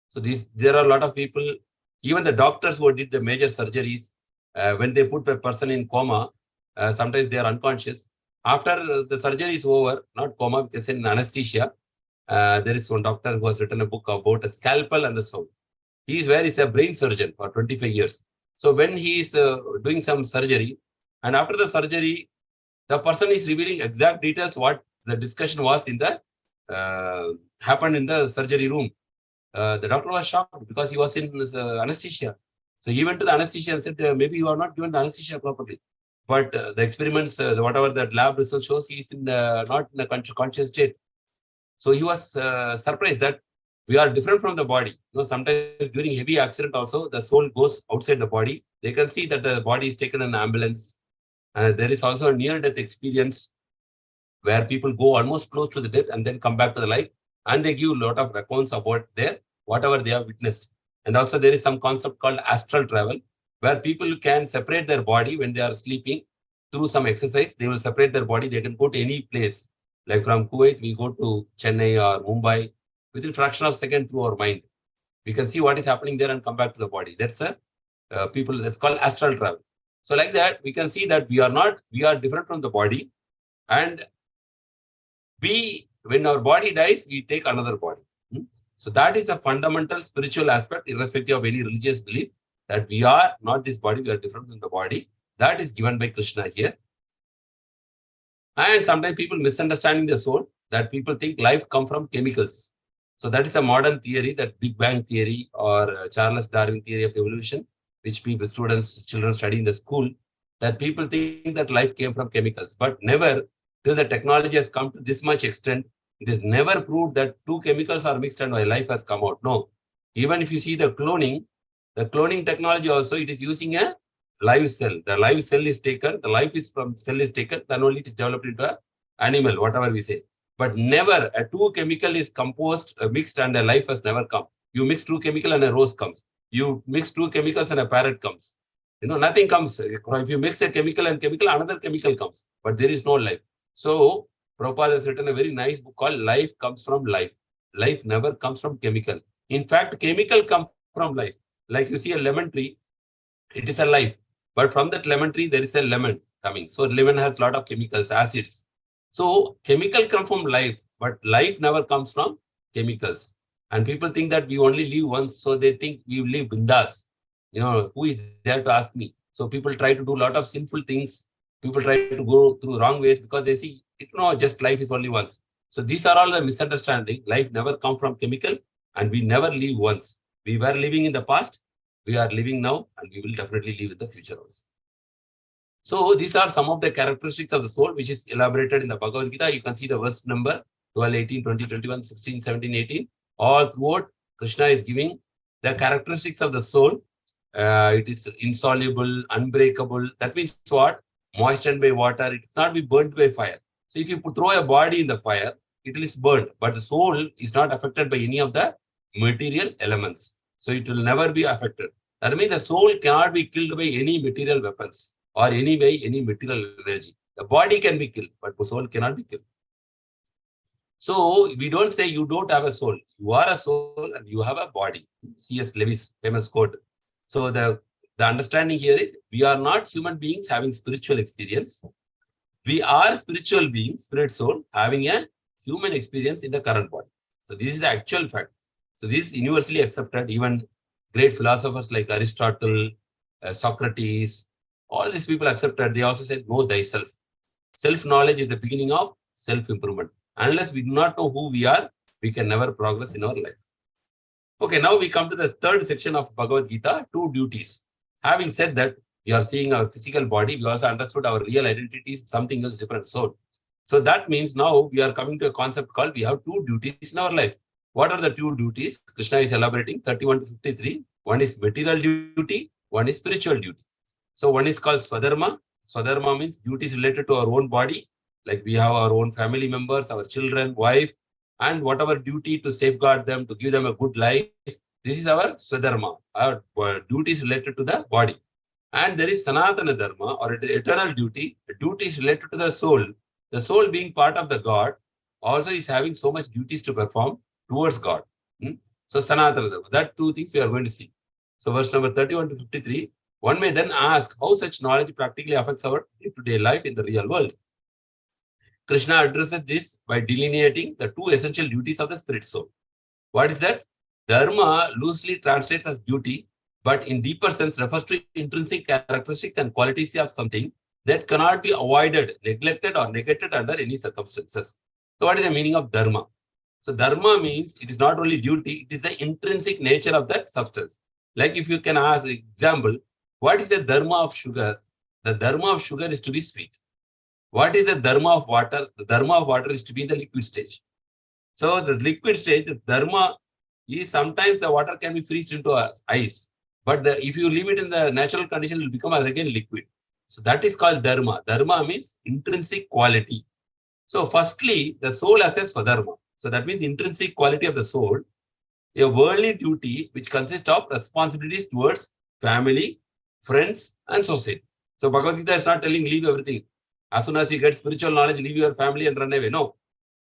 So there are a lot of people, even the doctors who did the major surgeries, when they put a person in coma, sometimes they are unconscious. After the surgery is over, not coma, we can say in anesthesia, there is one doctor who has written a book about a scalpel and the soul. He is where he's a brain surgeon for 25 years. So when he is doing some surgery, and after the surgery, the person is revealing exact details what the discussion was in the happened in the surgery room. The doctor was shocked because he was in anesthesia. So he went to the anesthesia and said, maybe you are not given the anesthesia properly. But the experiments, whatever the lab result shows, he is not in a conscious state. So he was surprised that we are different from the body. You know, sometimes during heavy accident also, the soul goes outside the body. They can see that the body is taken in an ambulance. There is also a near-death experience where people go almost close to the death and then come back to the life. And they give a lot of accounts about whatever they have witnessed. And also there is some concept called astral travel, where people can separate their body when they are sleeping through some exercise. They will separate their body. They can go to any place. Like from Kuwait, we go to Chennai or Mumbai within fraction of a second through our mind. We can see what is happening there and come back to the body. That's that's called astral travel. So like that, we can see that we are different from the body. And when our body dies, we take another body. So that is a fundamental spiritual aspect, irrespective of any religious belief, that we are not this body, we are different from the body. That is given by Krishna here. And sometimes people misunderstanding the soul, that people think life comes from chemicals. So that is a modern theory, that Big Bang theory or Charles Darwin theory of evolution, which children study in the school, that people think that life came from chemicals, but never, till the technology has come to this much extent, it is never proved that two chemicals are mixed and life has come out. No. Even if you see the cloning technology also, it is using a live cell. The live cell is taken, the life is from cell is taken, then only it is developed into an animal, whatever we say. But never a two chemical is composed, mixed, and a life has never come. You mix two chemical and a rose comes. You mix two chemicals and a parrot comes. Nothing comes. If you mix a chemical and chemical, another chemical comes. But there is no life. So Prabhupada has written a very nice book called Life Comes from Life. Life never comes from chemical. In fact, chemical comes from life. Like you see a lemon tree, it is a life. But from that lemon tree, there is a lemon coming. So lemon has a lot of chemicals, acids. So chemical come from life, but life never comes from chemicals. And people think that we only live once, so they think we live bindas. Who is there to ask me? So people try to do a lot of sinful things. People try to go through wrong ways because they see, just life is only once. So these are all the misunderstanding. Life never comes from chemical, and we never live once. We were living in the past, we are living now, and we will definitely live in the future also. So these are some of the characteristics of the soul, which is elaborated in the Bhagavad Gita. You can see the verse number 12, 18, 20, 21, 16, 17, 18. All throughout, Krishna is giving the characteristics of the soul. It is insoluble, unbreakable. That means what? Moistened by water. It cannot be burnt by fire. So if you throw a body in the fire, it is burnt. But the soul is not affected by any of the material elements. So it will never be affected. That means the soul cannot be killed by any material weapons or any material energy. The body can be killed, but the soul cannot be killed. So we don't say you don't have a soul. You are a soul and you have a body. C.S. Lewis, famous quote. So the understanding here is we are not human beings having spiritual experience. We are spiritual beings, spirit soul, having a human experience in the current body. So this is the actual fact. So this is universally accepted. Even great philosophers like Aristotle, Socrates, all these people accepted. They also said, know thyself. Self-knowledge is the beginning of self-improvement. Unless we do not know who we are, we can never progress in our life. Okay, now we come to the third section of Bhagavad Gita, 2 duties. Having said that, we are seeing our physical body, we also understood our real identity is something else different. So that means now we are coming to a concept called we have 2 duties in our life. What are the 2 duties? Krishna is elaborating 31 to 53. One is material duty, one is spiritual duty. So one is called Swadharma. Swadharma means duties related to our own body, like we have our own family members, our children, wife, and whatever duty to safeguard them, to give them a good life. This is our Swadharma, our duties related to the body. And there is Sanatana Dharma, or eternal duty. Duty is related to the soul. The soul, being part of the God, also is having so much duties to perform towards God. So Sanatana Dharma, that two things we are going to see. So verse number 31 to 53, one may then ask how such knowledge practically affects our day-to-day life in the real world. Krishna addresses this by delineating the two essential duties of the spirit soul. What is that? Dharma loosely translates as duty, but in deeper sense refers to intrinsic characteristics and qualities of something that cannot be avoided, neglected, or negated under any circumstances. So what is the meaning of dharma? So dharma means it is not only duty, it is the intrinsic nature of that substance. Like if you can ask example, what is the dharma of sugar? The dharma of sugar is to be sweet. What is the dharma of water? The dharma of water is to be in the liquid stage. So the liquid stage, the dharma is sometimes the water can be freezed into ice. But if you leave it in the natural condition, it will become again liquid. So that is called dharma. Dharma means intrinsic quality. So firstly, the soul has a swadharma. So that means intrinsic quality of the soul, a worldly duty which consists of responsibilities towards family, friends, and society. So Bhagavad Gita is not telling leave everything. As soon as you get spiritual knowledge, leave your family and run away. No.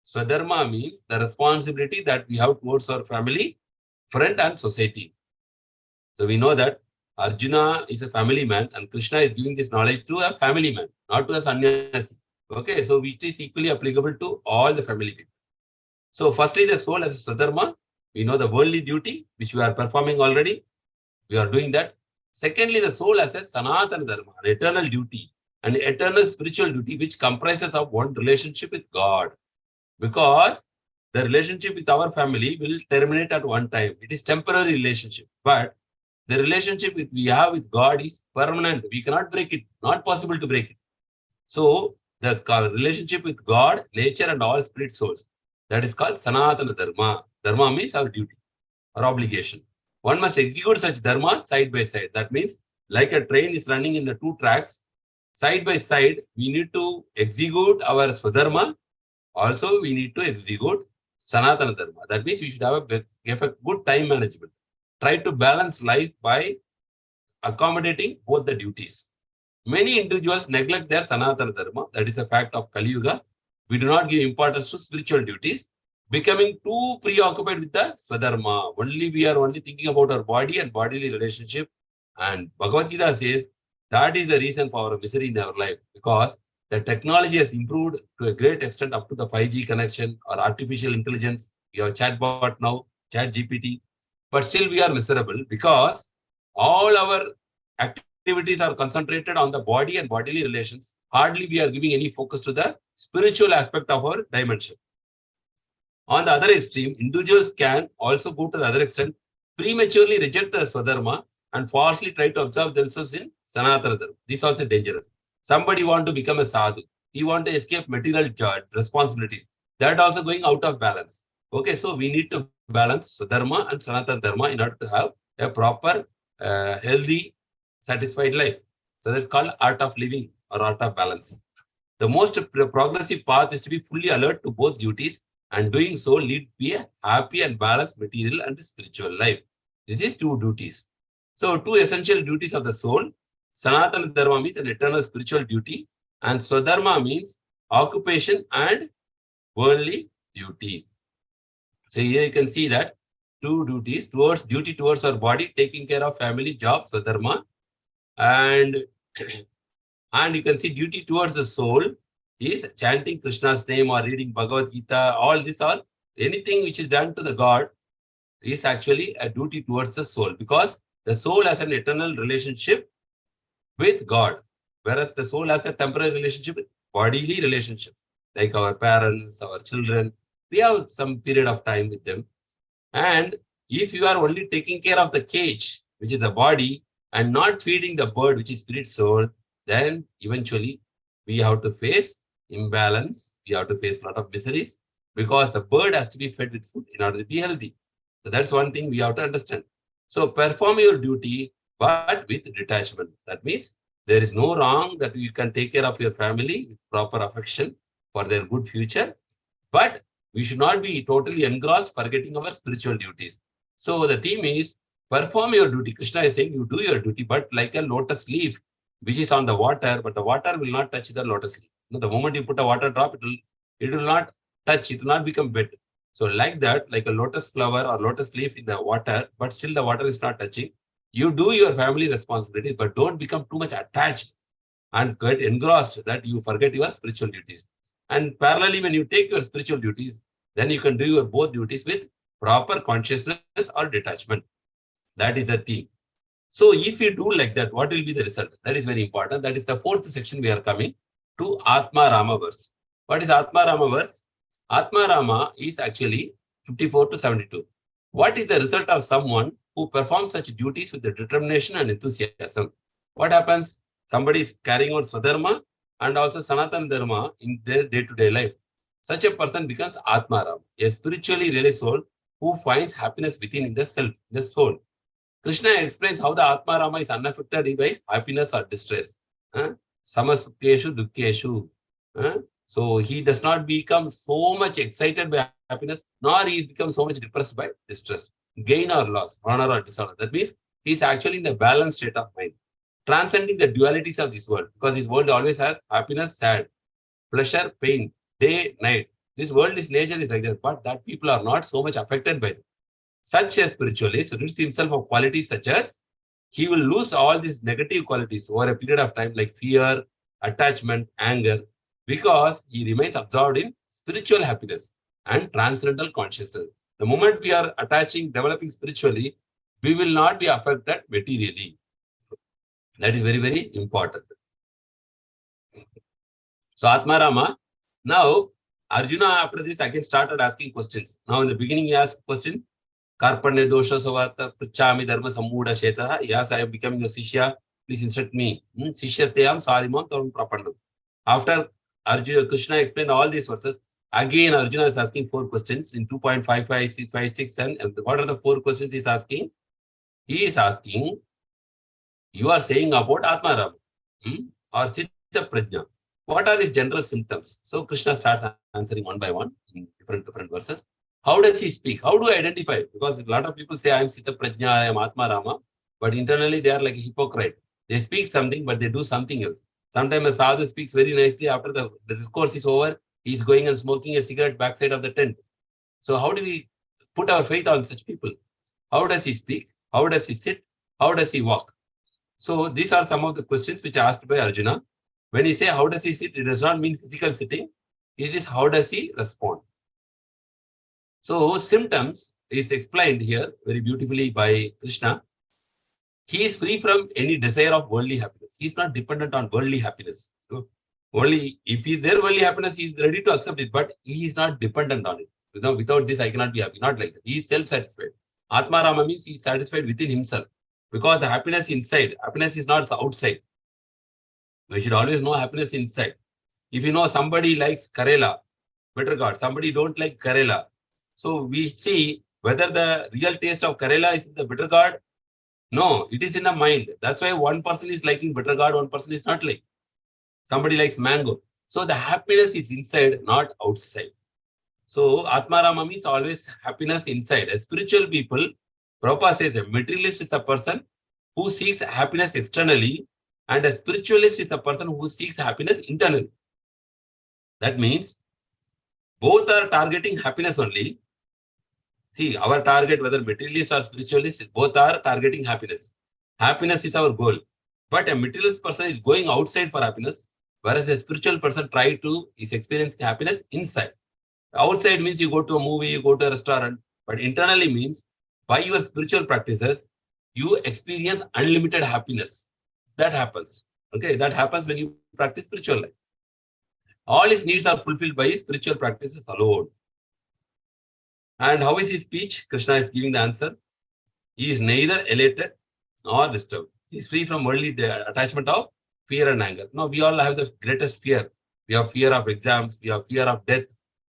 Swadharma means the responsibility that we have towards our family, friend, and society. So we know that Arjuna is a family man and Krishna is giving this knowledge to a family man, not to a sannyasi. Okay, so it is equally applicable to all the family people. So firstly, the soul as a Swadharma, we know the worldly duty, which we are performing already. We are doing that. Secondly, the soul as a Sanatana Dharma, an eternal duty, an eternal spiritual duty, which comprises of one relationship with God. Because the relationship with our family will terminate at one time. It is temporary relationship. But the relationship we have with God is permanent. We cannot break it. Not possible to break it. So the relationship with God, nature, and all spirit souls, that is called Sanatana Dharma. Dharma means our duty or obligation. One must execute such dharma side by side. That means like a train is running in the two tracks, side by side, we need to execute our Swadharma. Also, we need to execute Sanatana Dharma. That means we should have a good time management. Try to balance life by accommodating both the duties. Many individuals neglect their Sanatana Dharma. That is a fact of Kali Yuga. We do not give importance to spiritual duties, becoming too preoccupied with the Swadharma. We are only thinking about our body and bodily relationship. And Bhagavad Gita says that is the reason for our misery in our life, because the technology has improved to a great extent up to the 5G connection or artificial intelligence. We have chatbot now, chat GPT, but still we are miserable because all our activities are concentrated on the body and bodily relations. Hardly we are giving any focus to the spiritual aspect of our dimension. On the other extreme, individuals can also go to the other extent, prematurely reject the Swadharma and falsely try to observe themselves in Sanatana Dharma. This is also dangerous. Somebody want to become a sadhu. He want to escape material responsibilities. That also going out of balance. Okay, so we need to balance Swadharma and Sanatana Dharma in order to have a proper, healthy, satisfied life. So that's called art of living or art of balance. The most progressive path is to be fully alert to both duties, and doing so lead to a happy and balanced material and spiritual life. This is two duties. So two essential duties of the soul. Sanatana Dharma means an eternal spiritual duty, and Swadharma means occupation and worldly duty. So here you can see that two duties duty towards our body, taking care of family, job, Swadharma, and you can see duty towards the soul is chanting Krishna's name or reading Bhagavad Gita. All this, anything which is done to the God is actually a duty towards the soul, because the soul has an eternal relationship with God, whereas the soul has a temporary relationship with bodily relationship, like our parents, our children. We have some period of time with them. And if you are only taking care of the cage, which is the body, and not feeding the bird, which is spirit soul, then eventually we have to face imbalance. We have to face a lot of miseries, because the bird has to be fed with food in order to be healthy. So that's one thing we have to understand. So perform your duty, but with detachment. That means there is no wrong that you can take care of your family with proper affection for their good future. But we should not be totally engrossed, forgetting our spiritual duties. So the theme is perform your duty. Krishna is saying you do your duty, but like a lotus leaf, which is on the water, but the water will not touch the lotus leaf. The moment you put a water drop, it will not touch, it will not become wet. So like that, like a lotus flower or lotus leaf in the water, but still the water is not touching. You do your family responsibilities, but don't become too much attached and get engrossed that you forget your spiritual duties. And parallelly, when you take your spiritual duties, then you can do your both duties with proper consciousness or detachment. That is the theme. So if you do like that, what will be the result? That is very important. That is the fourth section we are coming to Atma Rama verse. What is Atma Rama verse? Atma Rama is actually 54 to 72. What is the result of someone who performs such duties with the determination and enthusiasm? What happens? Somebody is carrying on Swadharma and also Sanatana Dharma in their day-to-day life. Such a person becomes Atma Rama, a spiritually realized soul who finds happiness within in the self, the soul. Krishna explains how the Atma Rama is unaffected by happiness or distress. Samasukkeshu dukkeshu. So he does not become so much excited by happiness, nor he becomes so much depressed by distress, gain or loss, honor or dishonor. That means he is actually in a balanced state of mind, transcending the dualities of this world, because this world always has happiness, sad, pleasure, pain, day, night. This world, this nature is like that, but that people are not so much affected by it. Such a spiritualist rids himself of qualities such as he will lose all these negative qualities over a period of time, like fear, attachment, anger, because he remains absorbed in spiritual happiness and transcendental consciousness. The moment we are developing spiritually, we will not be affected materially. That is very, very important. So Atma Rama, now Arjuna after this again started asking questions. Now in the beginning he asked question, Karpanya dosha savata prichami dharma sammuda shetaha. Yes, I am becoming a Sishya. Please instruct me. Sishyateyam sadimam tarum prapannam. After Arjuna, Krishna explained all these verses. Again, Arjuna is asking 4 questions in 2.55, and what are the 4 questions he is asking? He is asking, you are saying about Atma Ram or Siddha Prajna. What are his general symptoms? So Krishna starts answering one by one in different verses. How does he speak? How do I identify? Because a lot of people say, I am Siddha Prajna, I am Atma Rama, but internally they are like a hypocrite. They speak something, but they do something else. Sometimes a sadhu speaks very nicely. After the discourse is over, he is going and smoking a cigarette backside of the tent. So how do we put our faith on such people? How does he speak? How does he sit? How does he walk? So these are some of the questions which are asked by Arjuna. When he say how does he sit, it does not mean physical sitting. It is how does he respond. So symptoms is explained here very beautifully by Krishna. He is free from any desire of worldly happiness. He is not dependent on worldly happiness. Only if he is there worldly happiness, he is ready to accept it, but he is not dependent on it. Without this, I cannot be happy. Not like that. He is self-satisfied. Atma Rama means he is satisfied within himself. Because the happiness inside, happiness is not outside. We should always know happiness inside. If you know somebody likes Karela, better God, somebody don't like Karela. So we see whether the real taste of Karela is in the bitter gourd. No, it is in the mind. That's why one person is liking bitter gourd, one person is not like. Somebody likes mango. So the happiness is inside, not outside. So Atma Rama means always happiness inside. As spiritual people, Prabhupada says a materialist is a person who seeks happiness externally, and a spiritualist is a person who seeks happiness internally. That means both are targeting happiness only. See, our target, whether materialist or spiritualist, both are targeting happiness. Happiness is our goal. But a materialist person is going outside for happiness, whereas a spiritual person is experiencing happiness inside. Outside means you go to a movie, you go to a restaurant, but internally means by your spiritual practices, you experience unlimited happiness. That happens. Okay, that happens when you practice spiritual life. All his needs are fulfilled by his spiritual practices alone. And how is his speech? Krishna is giving the answer. He is neither elated nor disturbed. He is free from worldly attachment of fear and anger. No, we all have the greatest fear. We have fear of exams, we have fear of death,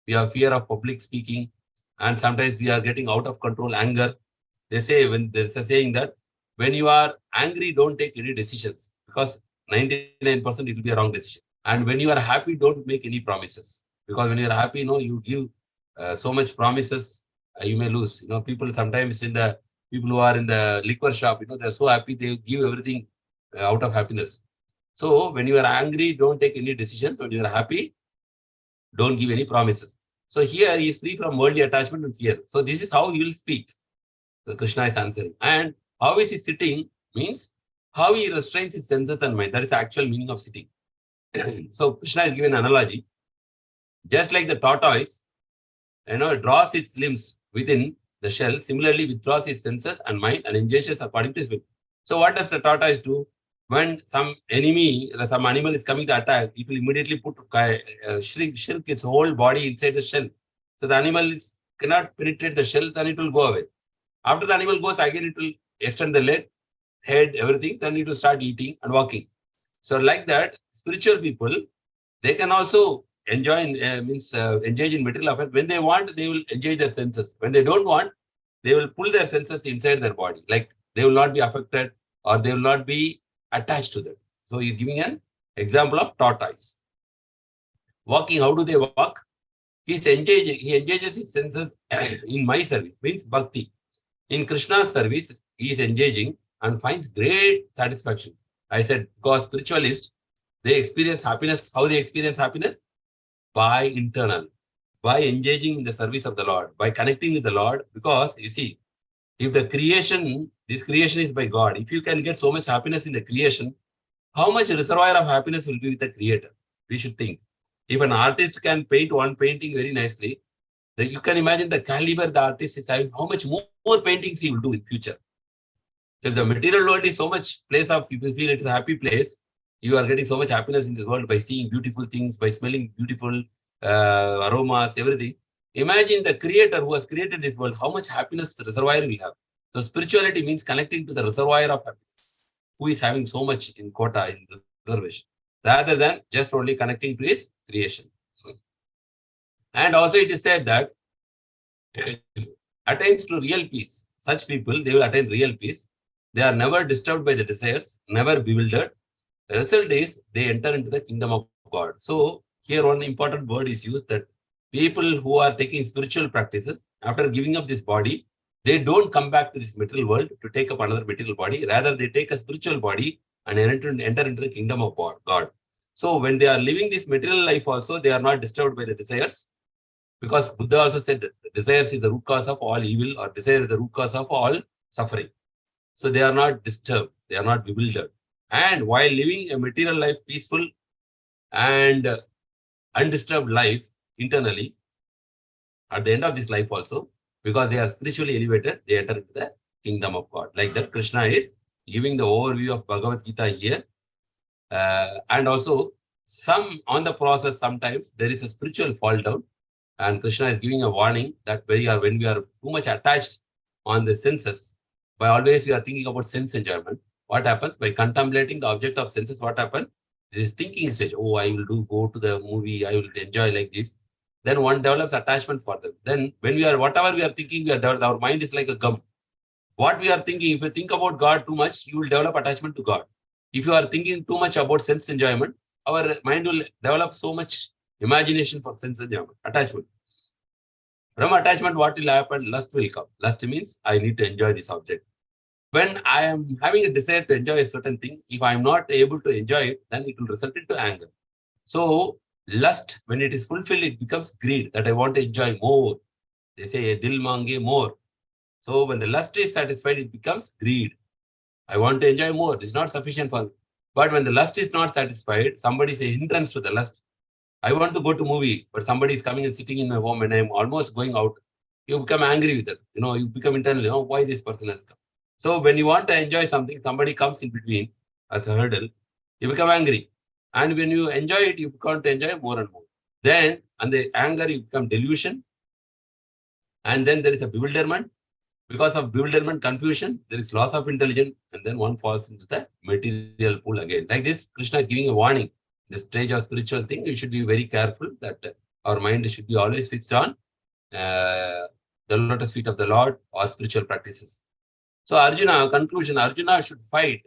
we have fear of public speaking, and sometimes we are getting out of control anger. They say, when there's a saying that when you are angry, don't take any decisions because 99% it will be a wrong decision. And when you are happy, don't make any promises because when you are happy, you give so much promises, you may lose. People sometimes people who are in the liquor shop, they're so happy, they give everything out of happiness. So when you are angry, don't take any decisions. When you are happy, don't give any promises. So here he is free from worldly attachment and fear. So this is how he will speak. So Krishna is answering. And how is he sitting means how he restrains his senses and mind. That is the actual meaning of sitting. So Krishna is given an analogy. Just like the tortoise, it draws its limbs within the shell, similarly withdraws its senses and mind and engages according to his will. So what does the tortoise do? When some enemy, some animal is coming to attack, it will immediately shrink its whole body inside the shell. So the animal cannot penetrate the shell, then it will go away. After the animal goes, again it will extend the leg, head, everything, then it will start eating and walking. So like that, spiritual people, they can also engage in material affairs. When they want, they will engage their senses. When they don't want, they will pull their senses inside their body. Like they will not be affected or they will not be attached to them. So he's giving an example of tortoise. Walking, how do they walk? He engages his senses in my service, means bhakti. In Krishna's service, he is engaging and finds great satisfaction. I said, because spiritualists, they experience happiness. How they experience happiness? By internal, by engaging in the service of the Lord, by connecting with the Lord. Because you see, if this creation is by God, if you can get so much happiness in the creation, how much reservoir of happiness will be with the Creator? We should think. If an artist can paint one painting very nicely, then you can imagine the caliber the artist is having, how much more paintings he will do in future. So if the material world is so much place of, people feel it is a happy place, you are getting so much happiness in this world by seeing beautiful things, by smelling beautiful aromas, everything. Imagine the Creator who has created this world, how much happiness reservoir we have. So spirituality means connecting to the reservoir of happiness, who is having so much in quota, in reservation, rather than just only connecting to his creation. And also it is said that attains to real peace. Such people, they will attain real peace. They are never disturbed by the desires, never bewildered. The result is they enter into the kingdom of God. So here one important word is used, that people who are taking spiritual practices, after giving up this body, they don't come back to this material world to take up another material body. Rather, they take a spiritual body and enter into the kingdom of God. So when they are living this material life also, they are not disturbed by the desires. Because Buddha also said that desires is the root cause of all evil, or desire is the root cause of all suffering. So they are not disturbed, they are not bewildered. And while living a material life, peaceful and undisturbed life internally, at the end of this life also, because they are spiritually elevated, they enter into the kingdom of God. Like that, Krishna is giving the overview of Bhagavad Gita here. And also, on the process, sometimes there is a spiritual fall down. And Krishna is giving a warning that when we are too much attached on the senses, by always we are thinking about sense enjoyment. What happens? By contemplating the object of senses, what happens? This thinking stage, oh, I will go to the movie, I will enjoy like this. Then one develops attachment for them. Then whatever we are thinking, our mind is like a gum. What we are thinking, if you think about God too much, you will develop attachment to God. If you are thinking too much about sense enjoyment, our mind will develop so much imagination for sense enjoyment, attachment. From attachment, what will happen? Lust will come. Lust means I need to enjoy this object. When I am having a desire to enjoy a certain thing, if I am not able to enjoy it, then it will result into anger. So lust, when it is fulfilled, it becomes greed, that I want to enjoy more. They say, dil mange more. So when the lust is satisfied, it becomes greed. I want to enjoy more. It's not sufficient for me. But when the lust is not satisfied, somebody is a hindrance to the lust. I want to go to movie, but somebody is coming and sitting in my home and I'm almost going out. You become angry with it. You become internally, why this person has come. So when you want to enjoy something, somebody comes in between as a hurdle, you become angry. And when you enjoy it, you become to enjoy more and more. Then, and the anger, you become delusion. And then there is a bewilderment. Because of bewilderment, confusion, there is loss of intelligence. And then one falls into the material pool again. Like this, Krishna is giving a warning. The stage of spiritual thing, you should be very careful that our mind should be always fixed on the lotus feet of the Lord or spiritual practices. So Arjuna, conclusion, Arjuna should fight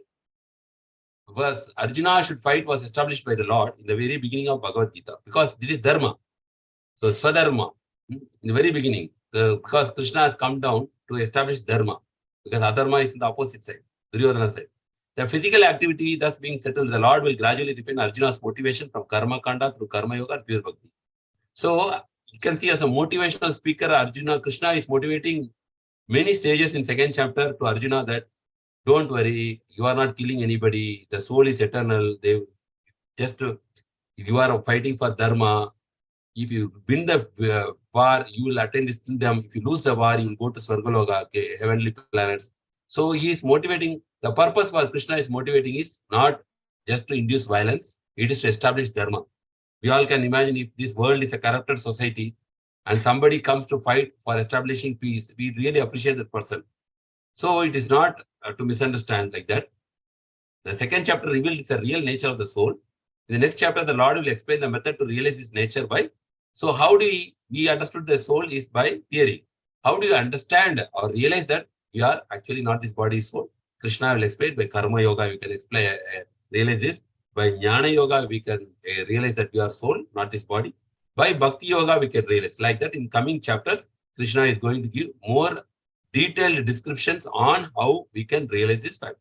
was established by the Lord in the very beginning of Bhagavad Gita, because this is dharma. So Swadharma, in the very beginning, because Krishna has come down to establish dharma, because adharma is in the opposite side, Duryodhana side. The physical activity thus being settled, the Lord will gradually refine Arjuna's motivation from karma kanda through karma yoga and pure bhakti. So you can see as a motivational speaker, Arjuna, Krishna is motivating many stages in second chapter to Arjuna that don't worry, you are not killing anybody, the soul is eternal, they just, you are fighting for dharma. If you win the war, you will attain this kingdom. If you lose the war, you will go to Swargaloka, okay, heavenly planets. So he is motivating, the purpose for Krishna is motivating is not just to induce violence, it is to establish dharma. We all can imagine if this world is a corrupted society and somebody comes to fight for establishing peace, we really appreciate that person. So it is not to misunderstand like that. The second chapter revealed the real nature of the soul. In the next chapter, the Lord will explain the method to realize this nature by. So how do we understood the soul is by theory. How do you understand or realize that you are actually not this body soul? Krishna will explain by karma yoga. You can explain, realize this. By jnana yoga, we can realize that we are soul, not this body. By bhakti yoga, we can realize. Like that, in coming chapters, Krishna is going to give more detailed descriptions on how we can realize this fact.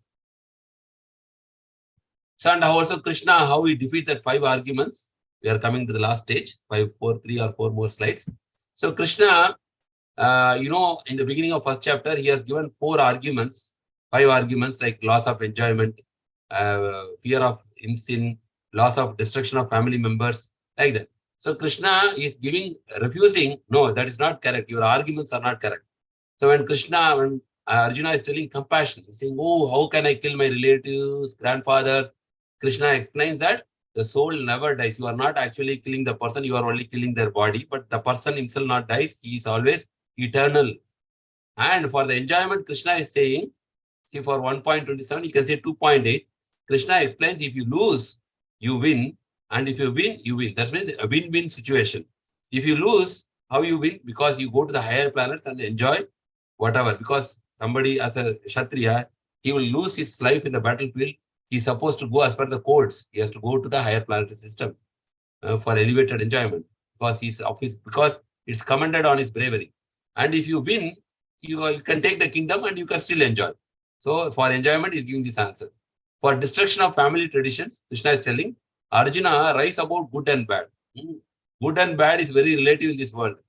So, and also Krishna, how he defeats that 5 arguments. We are coming to the last stage, 3 or 4 more slides. So Krishna, in the beginning of first chapter, he has given 4 arguments, 5 arguments like loss of enjoyment, fear of sin, loss of destruction of family members, like that. So Krishna is refusing, no, that is not correct. Your arguments are not correct. So when Arjuna is telling compassion, he's saying, oh, how can I kill my relatives, grandfathers? Krishna explains that the soul never dies. You are not actually killing the person, you are only killing their body, but the person himself not dies. He is always eternal. And for the enjoyment, Krishna is saying, see, for 1.27, you can say 2.8. Krishna explains, if you lose, you win. And if you win, you win. That means a win-win situation. If you lose, how you win? Because you go to the higher planets and enjoy whatever. Because somebody as a Kshatriya, he will lose his life in the battlefield. He's supposed to go as per the codes. He has to go to the higher planetary system for elevated enjoyment. Because it's commended on his bravery. And if you win, you can take the kingdom and you can still enjoy. So for enjoyment, he's giving this answer. For destruction of family traditions, Krishna is telling, Arjuna, rise about good and bad. Good and bad is very relative in this world.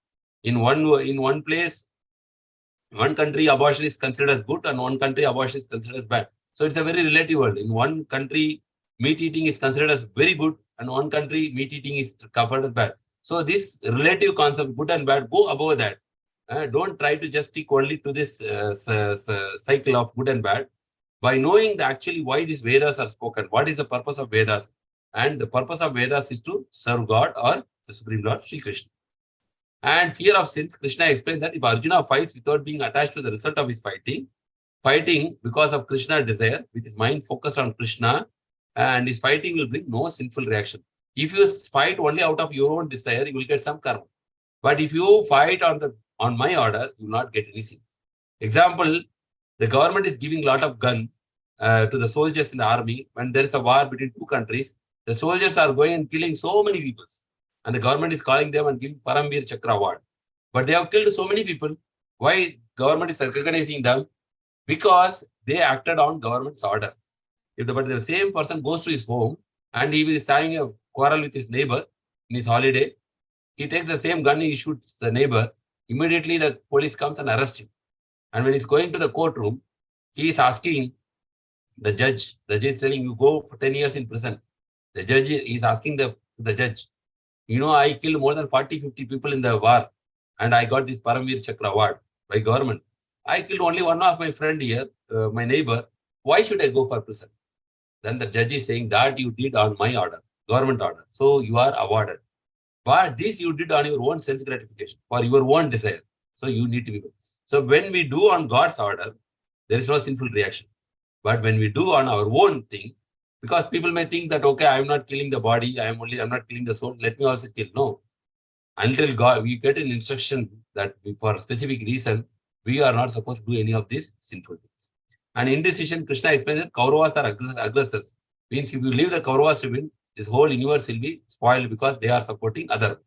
In one place, one country, abortion is considered as good, and one country, abortion is considered as bad. So it's a very relative world. In one country, meat eating is considered as very good, and one country, meat eating is covered as bad. So this relative concept, good and bad, go above that. Don't try to just stick only to this cycle of good and bad. By knowing actually why these Vedas are spoken, what is the purpose of Vedas? And the purpose of Vedas is to serve God or the Supreme Lord, Sri Krishna. And fear of sins, Krishna explains that if Arjuna fights without being attached to the result of his fighting because of Krishna's desire, with his mind focused on Krishna, and his fighting will bring no sinful reaction. If you fight only out of your own desire, you will get some karma. But if you fight on my order, you will not get any sin. Example, the government is giving a lot of gun to the soldiers in the army. When there is a war between 2 countries, the soldiers are going and killing so many people. And the government is calling them and giving Paramveer Chakra award. But they have killed so many people. Why government is recognizing them? Because they acted on government's order. But the same person goes to his home and he is having a quarrel with his neighbor in his holiday, he takes the same gun, he shoots the neighbor. Immediately the police comes and arrests him. And when he's going to the courtroom, he is asking the judge is telling, you go for 10 years in prison. The judge is asking the judge, I killed more than 40-50 people in the war and I got this Paramveer Chakra award by government. I killed only one of my friend here, my neighbor. Why should I go for prison? Then the judge is saying that you did on my order, government order. So you are awarded. But this you did on your own sense gratification, for your own desire. So you need to be good. So when we do on God's order, there is no sinful reaction. But when we do on our own thing, because people may think that, okay, I'm not killing the body, I'm not killing the soul, let me also kill. No. Until God, we get an instruction that for a specific reason, we are not supposed to do any of these sinful things. And indecision, Krishna explains that Kauravas are aggressors. Means if you leave the Kauravas to win, this whole universe will be spoiled because they are supporting other.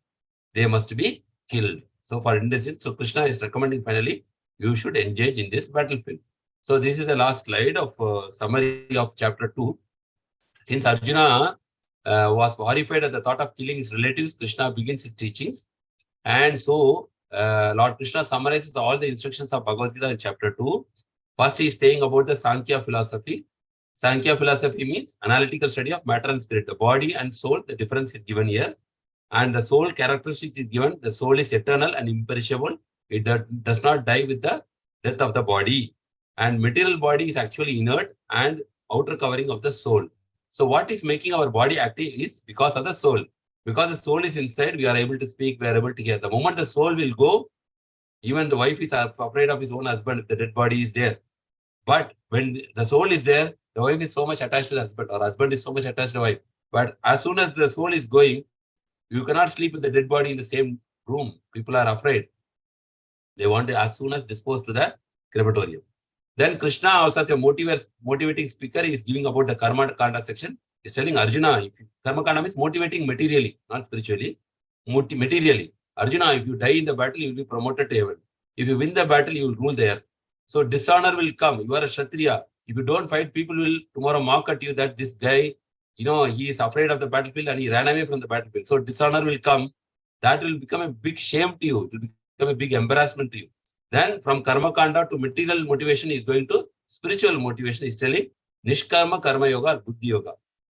They must be killed. So for indecision, so Krishna is recommending finally, you should engage in this battlefield. So this is the last slide of summary of chapter 2. Since Arjuna was horrified at the thought of killing his relatives, Krishna begins his teachings. And so Lord Krishna summarizes all the instructions of Bhagavad Gita in chapter 2. First, he is saying about the Sankhya philosophy. Sankhya philosophy means analytical study of matter and spirit. The body and soul, the difference is given here. And the soul characteristics is given. The soul is eternal and imperishable. It does not die with the death of the body. And material body is actually inert and outer covering of the soul. So what is making our body active is because of the soul. Because the soul is inside, we are able to speak, we are able to hear. The moment the soul will go, even the wife is afraid of his own husband if the dead body is there. But when the soul is there, the wife is so much attached to the husband, or husband is so much attached to the wife. But as soon as the soul is going, you cannot sleep with the dead body in the same room. People are afraid. They want to as soon as dispose to the crematorium. Then Krishna, also as a motivating speaker, is giving about the Karma Kanda section. He's telling Arjuna, Karma Kanda means motivating materially, not spiritually, materially. Arjuna, if you die in the battle, you will be promoted to heaven. If you win the battle, you will rule there. So dishonor will come. You are a Kshatriya. If you don't fight, people will tomorrow mock at you that this guy, he is afraid of the battlefield and he ran away from the battlefield. So dishonor will come. That will become a big shame to you. It will become a big embarrassment to you. Then from Karma Kanda to material motivation is going to spiritual motivation. Is telling Nishkarma Karma Yoga or Buddhi Yoga.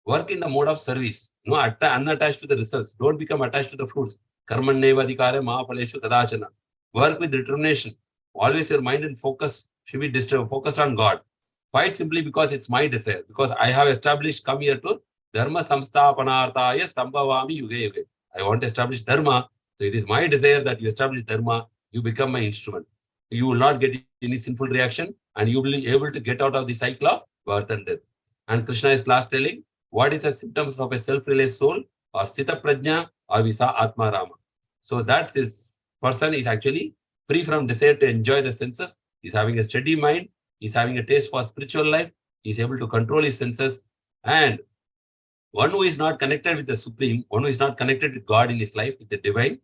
Work in the mode of service. Unattached to the results. Don't become attached to the fruits. Karmanneva Adhikare Mahapaleshu Tadachana. Work with determination. Always your mind and focus should be focused on God. Fight simply because it's my desire. Because I have established, come here to Dharma Samsthapanarthaya Sambhavami Yuge Yuge. I want to establish Dharma. So it is my desire that you establish Dharma. You become my instrument. You will not get any sinful reaction and you will be able to get out of the cycle of birth and death. And Krishna is last telling what is the symptoms of a self-realized soul or Sita Prajna or Visa Atma Rama. So that this person is actually free from desire to enjoy the senses. He's having a steady mind. He's having a taste for spiritual life. He's able to control his senses. And one who is not connected with the Supreme, one who is not connected with God in his life, with the divine,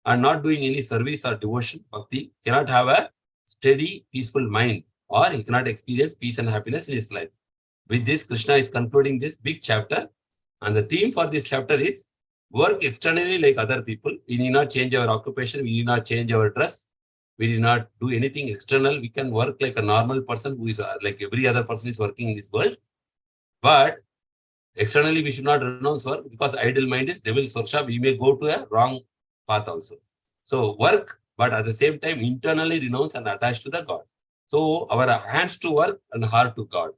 and not doing any service or devotion, bhakti, cannot have a steady, peaceful mind, or he cannot experience peace and happiness in his life. With this, Krishna is concluding this big chapter. And the theme for this chapter is work externally like other people. We need not change our occupation. We need not change our dress. We need not do anything external. We can work like a normal person who is like every other person is working in this world. But externally, we should not renounce work because idle mind is devil's workshop. We may go to a wrong path also. So work, but at the same time, internally renounce and attach to the God. So our hands to work and heart to God.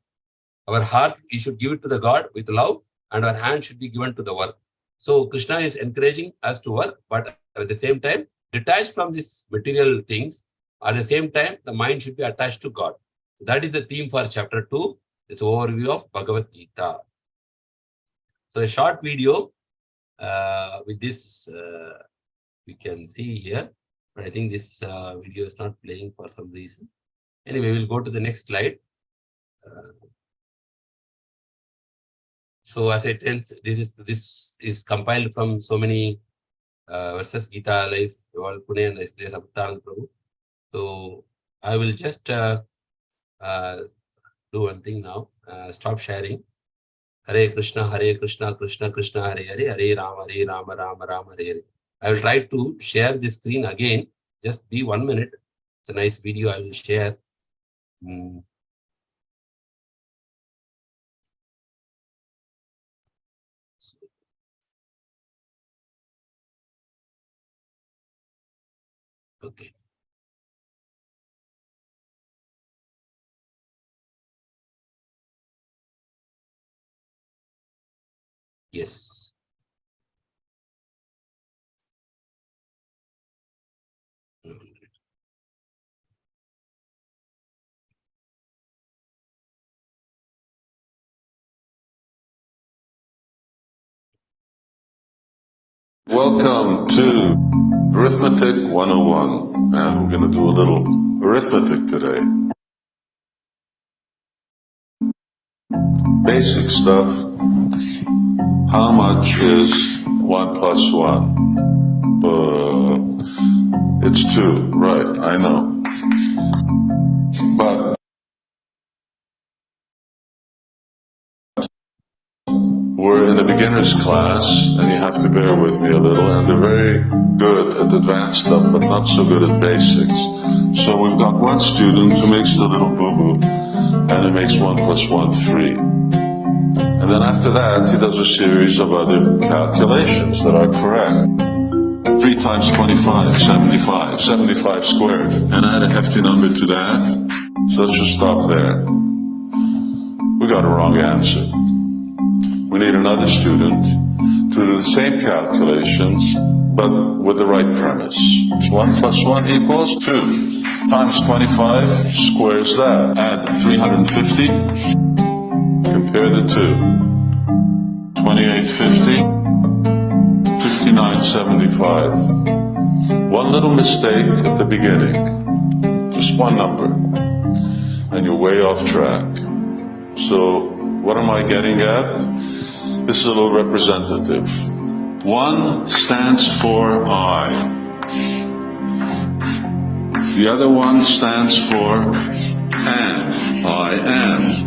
Our heart, we should give it to the God with love, and our hand should be given to the work. So Krishna is encouraging us to work, but at the same time, detached from these material things. At the same time, the mind should be attached to God. That is the theme for chapter 2. This overview of Bhagavad Gita. So a short video with this we can see here, but I think this video is not playing for some reason. Anyway, we'll go to the next slide. So as I tell, this is compiled from so many verses, Gita, Life, Pune, and Place of Prabhu. So I will just do one thing now. Stop sharing. Hare Krishna, Krishna Krishna, Hare Hare, Hare Rama, Rama Rama, Hare Hare. I will try to share the screen again. Just be 1 minute. It's a nice video I will share. Okay. Yes. Welcome to Arithmetic 101, and we're going to do a little arithmetic today. basic stuff. How much is 1 plus 1? It's 2, right, I know. But we're in a beginner's class, and you have to bear with me a little, and they're very good at advanced stuff, but not so good at basics. So we've got one student who makes the little boo-boo, and it makes 1 plus 1, 3. And then after that, he does a series of other calculations that are correct. 3 times 25, 75, 75 squared. And add a hefty number to that. So let's just stop there. We got a wrong answer. We need another student to do the same calculations, but with the right premise. 1 plus 1 equals 2 times 25 squares that. Add 350. Compare the two. 2850, 5975. One little mistake at the beginning, just one number, and you're way off track. So what am I getting at? This is a little representative. 1 stands for I. The other one stands for am. I am.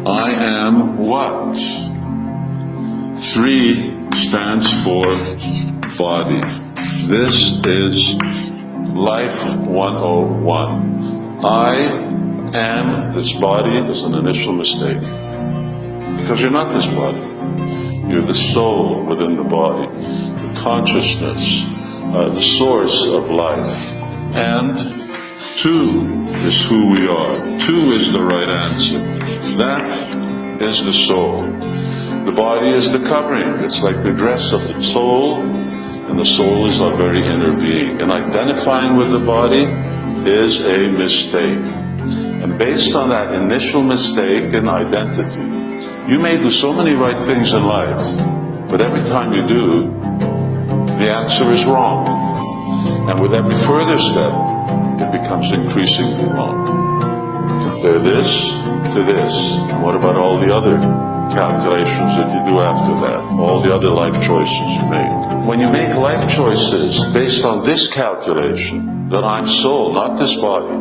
I am what? 3 stands for body. This is Life 101. I am this body is an initial mistake. Because you're not this body. You're the soul within the body, the consciousness, the source of life. And 2 is who we are. 2 is the right answer. That is the soul. The body is the covering. It's like the dress of the soul, and the soul is our very inner being. And identifying with the body is a mistake. And based on that initial mistake and identity, you may do so many right things in life, but every time you do, the answer is wrong. And with every further step, it becomes increasingly wrong. Compare this to this. And what about all the other calculations that you do after that? All the other life choices you make. When you make life choices based on this calculation, that I'm soul, not this body,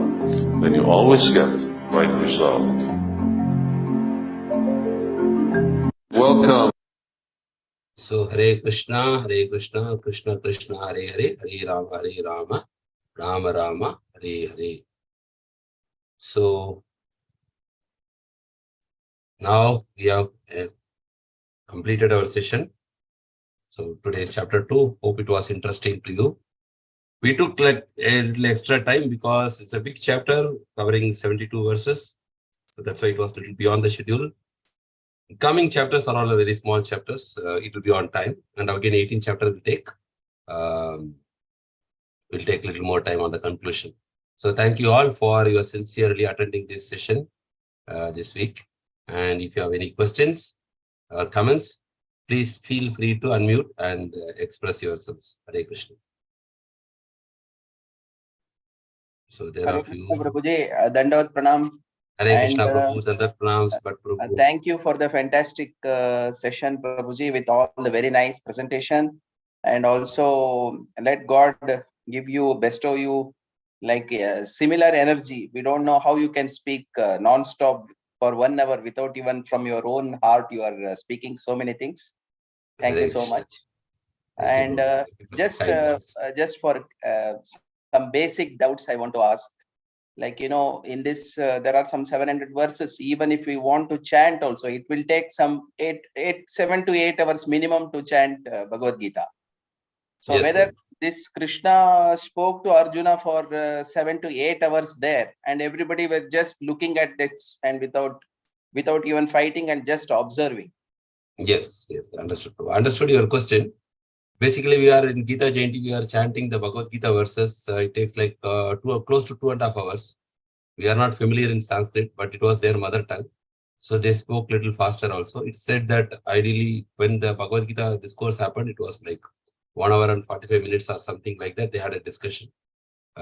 then you always get the right result. Welcome. So Hare Krishna, Krishna Krishna, Hare Hare, Hare Rama, Rama Rama, Hare Hare. So now we have completed our session. So today's chapter 2. Hope it was interesting to you. We took like a little extra time because it's a big chapter covering 72 verses. So that's why it was a little beyond the schedule. Coming chapters are all very small chapters. It will be on time. And again, 18 chapter will take. We'll take a little more time on the conclusion. So thank you all for your sincerely attending this session this week. And if you have any questions or comments, please feel free to unmute and express yourselves. Hare Krishna. So there are a few. Prabhuji, Dandavat Pranam. Hare Krishna, Prabhu, Dandavat Pranam, Prabhu. Thank you for the fantastic session, Prabhuji, with all the very nice presentation. And also let God bestow you like similar energy. We don't know how you can speak non-stop for 1 hour without even from your own heart you are speaking so many things. Thank you so much. And just for some basic doubts I want to ask. Like, in this, there are some 700 verses. Even if we want to chant also, it will take some 7 to 8 hours minimum to chant Bhagavad Gita. So yes, whether this Krishna spoke to Arjuna for 7 to 8 hours there, and everybody was just looking at this and without even fighting and just observing. Yes, understood your question. Basically, we are in Gita Jayanti, we are chanting the Bhagavad Gita verses. It takes like close to 2.5 hours. We are not familiar in Sanskrit, but it was their mother tongue. So they spoke a little faster also. It said that ideally, when the Bhagavad Gita discourse happened, it was like 1 hour and 45 minutes or something like that. They had a discussion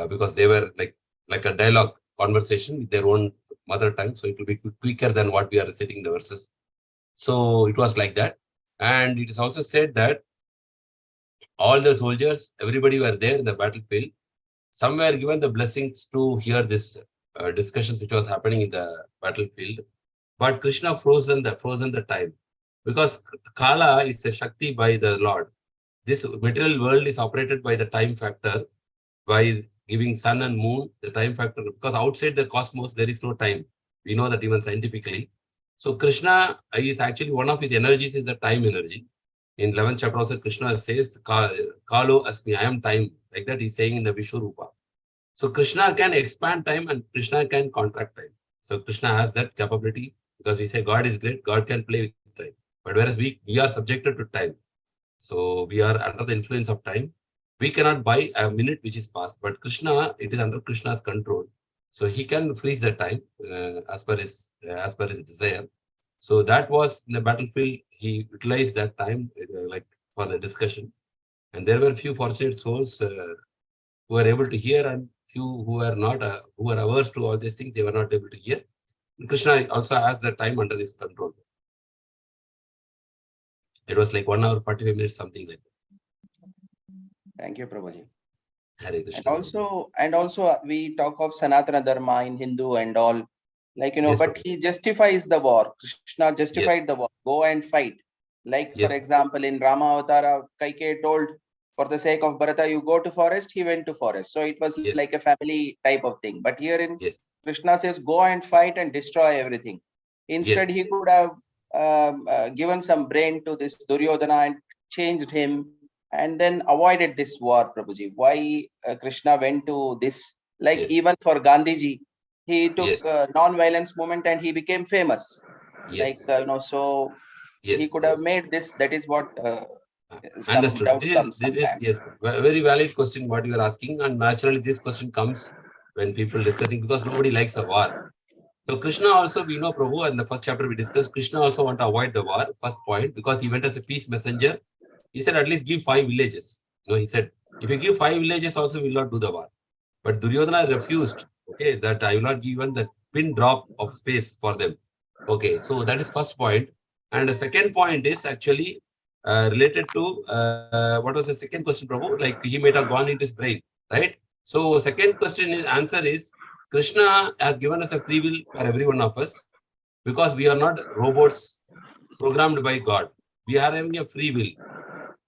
because they were like a dialogue conversation with their own mother tongue. So it will be quicker than what we are reciting the verses. So it was like that. And it is also said that all the soldiers, everybody were there in the battlefield. Some were given the blessings to hear this discussions which was happening in the battlefield. But Krishna frozen the time, because Kala is a Shakti by the Lord. This material world is operated by the time factor, by giving sun and moon the time factor, because outside the cosmos there is no time. We know that even scientifically. So Krishna is actually, one of his energies is the time energy. In 11th chapter also Krishna says, Kalo Asmi, I am time. Like that he's saying in the Vishwarupa. So Krishna can expand time and Krishna can contract time. So Krishna has that capability, because we say God is great, God can play with time. But whereas we are subjected to time. So we are under the influence of time. We cannot buy a minute which is past, but Krishna, it is under Krishna's control. So he can freeze the time as per his desire. So that was in the battlefield. He utilized that time like for the discussion, and there were few fortunate souls who were able to hear, and few who were not, who were averse to all these things. They were not able to hear. And Krishna also has the time under his control. It was like 1 hour 45 minutes, something like that. Thank you, Prabhuji. Hare Krishna. And also we talk of Sanatana Dharma in Hindu and all, like, Yes, but Prabhuji. he justifies the war. Krishna justified the war. Go and fight. Like, Yes. for example, in Rama Avatara, Kaikeyi told, for the sake of Bharata, you go to forest. He went to forest. So it was Yes. like a family type of thing. But here in Yes. Krishna says, go and fight and destroy everything. Instead, he could have given some brain to this Duryodhana and changed him, and then avoided this war, Prabhuji. Why Krishna went to this? Like, Yes. even for Gandhiji, he took Yes. non-violence movement and he became famous. Yes. Like, so he Yes. could have made this. That is what some Understood. doubt This comes is sometimes. yes, very valid question what you are asking, and naturally this question comes when people discussing, because nobody likes a war. So Krishna also, we know, Prabhu, in the first chapter we discussed, Krishna also want to avoid the war, first point, because he went as a peace messenger. He said, at least give 5 villages. He said, if you give 5 villages also, we will not do the war. But Duryodhana refused, okay, that I will not give even the pin drop of space for them. Okay, so that is first point. And the second point is actually related to, what was the second question, Prabhu? Like, he might have gone into his brain, right? So second question is, answer is, Krishna has given us a free will for every one of us, because we are not robots programmed by God. We are having a free will.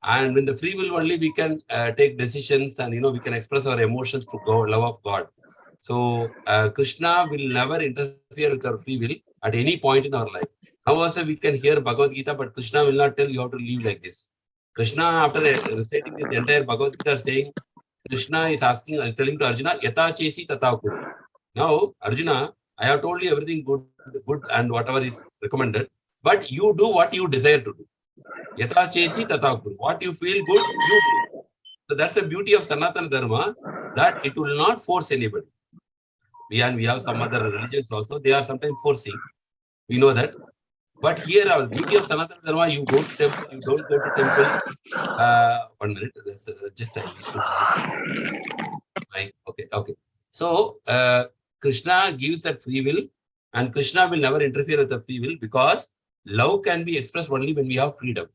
And in the free will only we can take decisions, and we can express our emotions to God, love of God. So Krishna will never interfere with our free will at any point in our life. Now also we can hear Bhagavad Gita, but Krishna will not tell you how to live like this. Krishna, after reciting this entire Bhagavad Gita, saying, Krishna is asking, telling to Arjuna, Yata chesi tata kuru. Now, Arjuna, I have told you everything good and whatever is recommended, but you do what you desire to do. Yata chesi tata kuru. What you feel good, you do. So that's the beauty of Sanatana Dharma, that it will not force anybody. We have some other religions also, they are sometimes forcing. We know that. But here, our beauty of Sanatana Dharma, you go to temple, you don't go to temple. 1 minute, just I need to mute. Okay. So, Krishna gives that free will, and Krishna will never interfere with the free will, because love can be expressed only when we have freedom.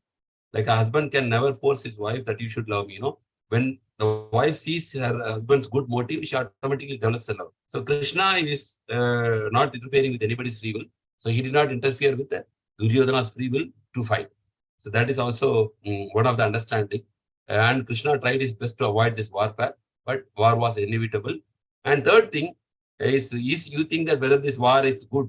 Like a husband can never force his wife that you should love me, When the wife sees her husband's good motive, she automatically develops a love. So Krishna is not interfering with anybody's free will. So he did not interfere with Duryodhana's free will to fight. So that is also one of the understanding. And Krishna tried his best to avoid this warfare, but war was inevitable. And third thing is you think that whether this war is good.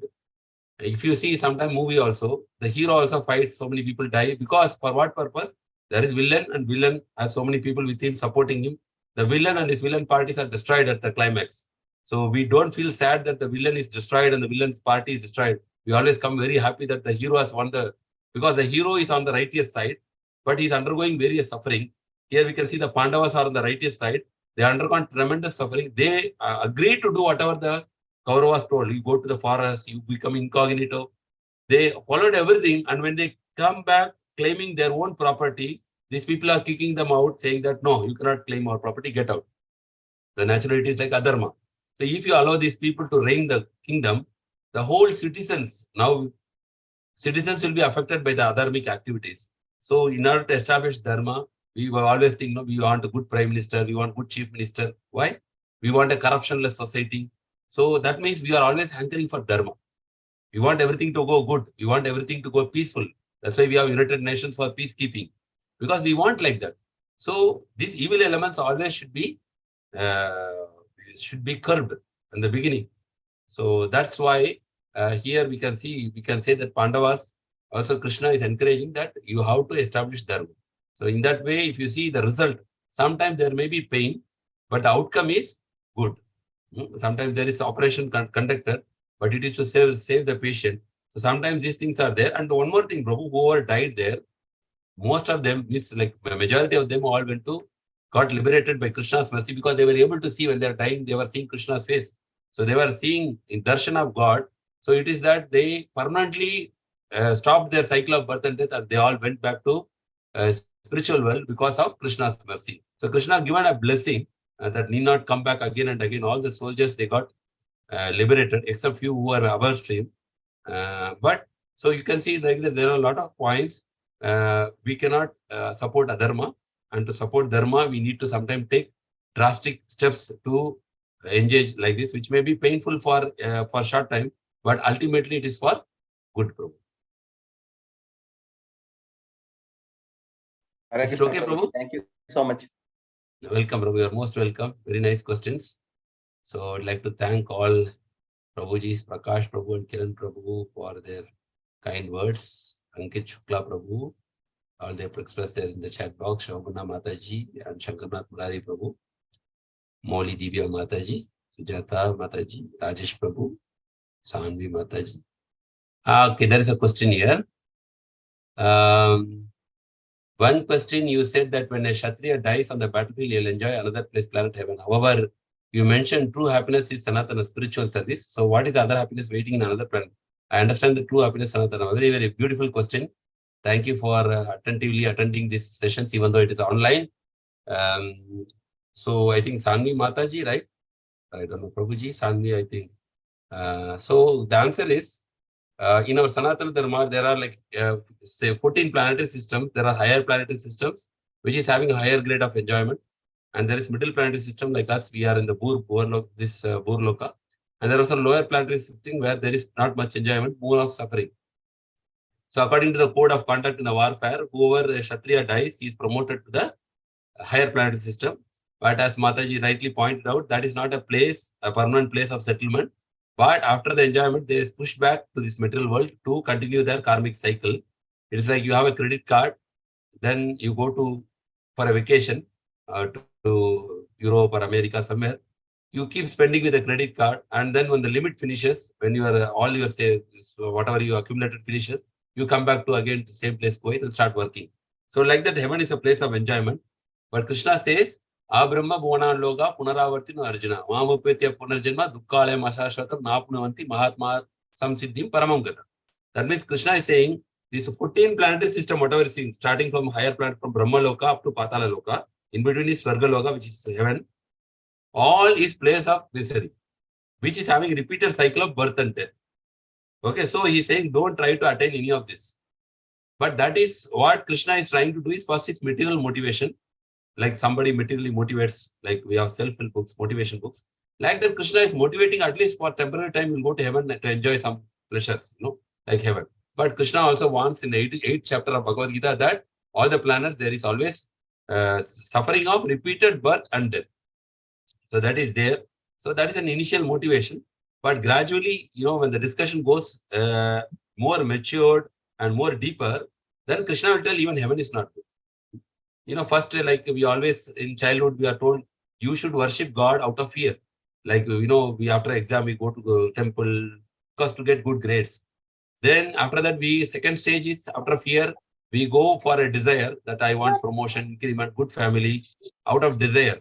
If you see sometime movie also, the hero also fights, so many people die, because for what purpose? There is villain, and villain has so many people with him supporting him. The villain and his villain parties are destroyed at the climax. So we don't feel sad that the villain is destroyed and the villain's party is destroyed. We always come very happy that the hero has won because the hero is on the righteous side, but he's undergoing various suffering. Here we can see the Pandavas are on the righteous side. They undergone tremendous suffering. They agree to do whatever the Kauravas told. You go to the forest, you become incognito. They followed everything, and when they come back claiming their own property, these people are kicking them out, saying that, no, you cannot claim our property, get out. So naturally, it is like adharma. So if you allow these people to reign the kingdom, the whole citizens will be affected by the adharmic activities. So in order to establish dharma, we will always think, we want a good prime minister, we want good chief minister. Why? We want a corruptionless society. So that means we are always hankering for dharma. We want everything to go good. We want everything to go peaceful. That's why we have United Nations for peacekeeping, because we want like that. So these evil elements always should be curbed in the beginning. So that's why here we can say that Pandavas, also Krishna is encouraging that you have to establish dharma. So in that way, if you see the result, sometimes there may be pain, but the outcome is good. Sometimes there is operation conducted, but it is to save the patient. So sometimes these things are there. And one more thing, Prabhu, whoever died there, most of them, it's like the majority of them all got liberated by Krishna's mercy, because they were able to see when they are dying, they were seeing Krishna's face. So they were seeing in darshan of God. So it is that they permanently stopped their cycle of birth and death, and they all went back to spiritual world because of Krishna's mercy. So Krishna given a blessing that need not come back again and again. All the soldiers, they got liberated, except few who are above stream. But so you can see like that there are a lot of points. We cannot support adharma, and to support dharma, we need to sometimes take drastic steps to engage like this, which may be painful for short time, but ultimately it is for good. Prabhu. Is it okay, Prabhu? Thank you so much. Welcome, Prabhu. You are most welcome. Very nice questions. So I'd like to thank all Prabhujis, Prakash Prabhu and Kiran Prabhu for their kind words. Ankit Shukla Prabhu, all they have expressed there in the chat box. Sivaguna Mataji and Shankarnath Murari Prabhu, Moli Divya Mataji, Sujata Mataji, Rajesh Prabhu, Sanvi Mataji. Okay, there is a question here. One question, you said that when a Kshatriya dies on the battlefield, he'll enjoy another place, planet heaven. However, you mentioned true happiness is Sanatana, spiritual service. So what is the other happiness waiting in another planet? I understand the true happiness, Sanatana. Very, very beautiful question. Thank you for attentively attending this sessions, even though it is online. So I think Sanvi Mataji, right? I don't know, Prabhuji, Sanvi, I think. So the answer is, in our Sanatana Dharma, there are like, say 14 planetary systems. There are higher planetary systems, which is having a higher grade of enjoyment. And there is middle planetary system like us. We are in the Burloka. And there are also lower planetary system where there is not much enjoyment, more of suffering. So according to the code of conduct in the warfare, whoever Kshatriya dies, he is promoted to the higher planetary system. But as Mataji rightly pointed out, that is not a permanent place of settlement. But after the enjoyment, they is pushed back to this material world to continue their karmic cycle. It is like you have a credit card, then you go for a vacation to Europe or America somewhere. You keep spending with a credit card, and then when the limit finishes, when you are all your whatever you accumulated finishes, you come back to again the same place, go in and start working. So like that, heaven is a place of enjoyment. But Krishna says, Abrahma Bhona Loga Punaravartino Arjuna, Mamupetya Punarjanma, Dukkale Masashwatam, Napunavanti, Mahatma Samsiddhim Paramamgata. That means Krishna is saying this 14 planetary system, whatever is seen, starting from higher planet from Brahma Loka up to Patala Loka, in between is Swarga Loka, which is heaven. All is place of misery, which is having repeated cycle of birth and death. Okay, so he's saying don't try to attain any of this. But that is what Krishna is trying to do is first is material motivation. Like somebody materially motivates, like we have self-help books, motivation books. Like that, Krishna is motivating at least for temporary time, will go to heaven to enjoy some pleasures, like heaven. But Krishna also wants in the 8th chapter of Bhagavad Gita that all the planets, there is always suffering of repeated birth and death. So that is there. So that is an initial motivation. But gradually, when the discussion goes more matured and more deeper, then Krishna will tell even heaven is not good. First, like we always in childhood, we are told you should worship God out of fear. Like, we after exam, we go to the temple because to get good grades. Then after that, second stage is after fear, we go for a desire that I want promotion, increment, good family out of desire.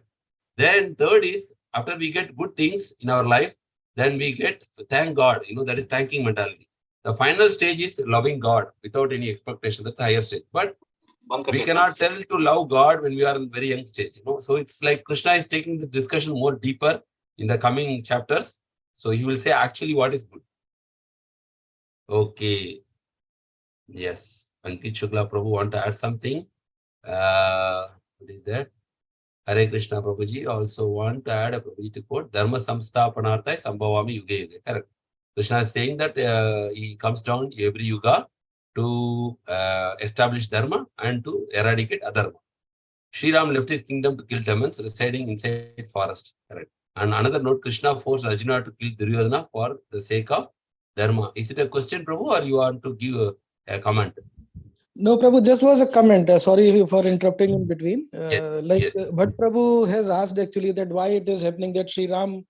Then third is after we get good things in our life, then we get thank God, that is thanking mentality. The final stage is loving God without any expectation. That's the higher stage. But we cannot tell to love God when we are in very young stage. So it's like Krishna is taking the discussion more deeper. in the coming chapters. So he will say actually what is good. Okay. Yes. Ankit Shukla Prabhu want to add something. What is that? Hare Krishna Prabhuji also want to add a Prabhuji to quote Dharma Samsthapanarthai Sambhavami Yuga Yuga. Correct. Krishna is saying that he comes down every yuga to establish dharma and to eradicate adharma. Sri Ram left his kingdom to kill demons residing inside forest. Correct. And another note, Krishna forced Arjuna to kill Duryodhana for the sake of dharma. Is it a question, Prabhu, or you want to give a comment? No, Prabhu, just was a comment. Sorry for interrupting in between. Yes. But Prabhu has asked actually that why it is happening that Sri Ram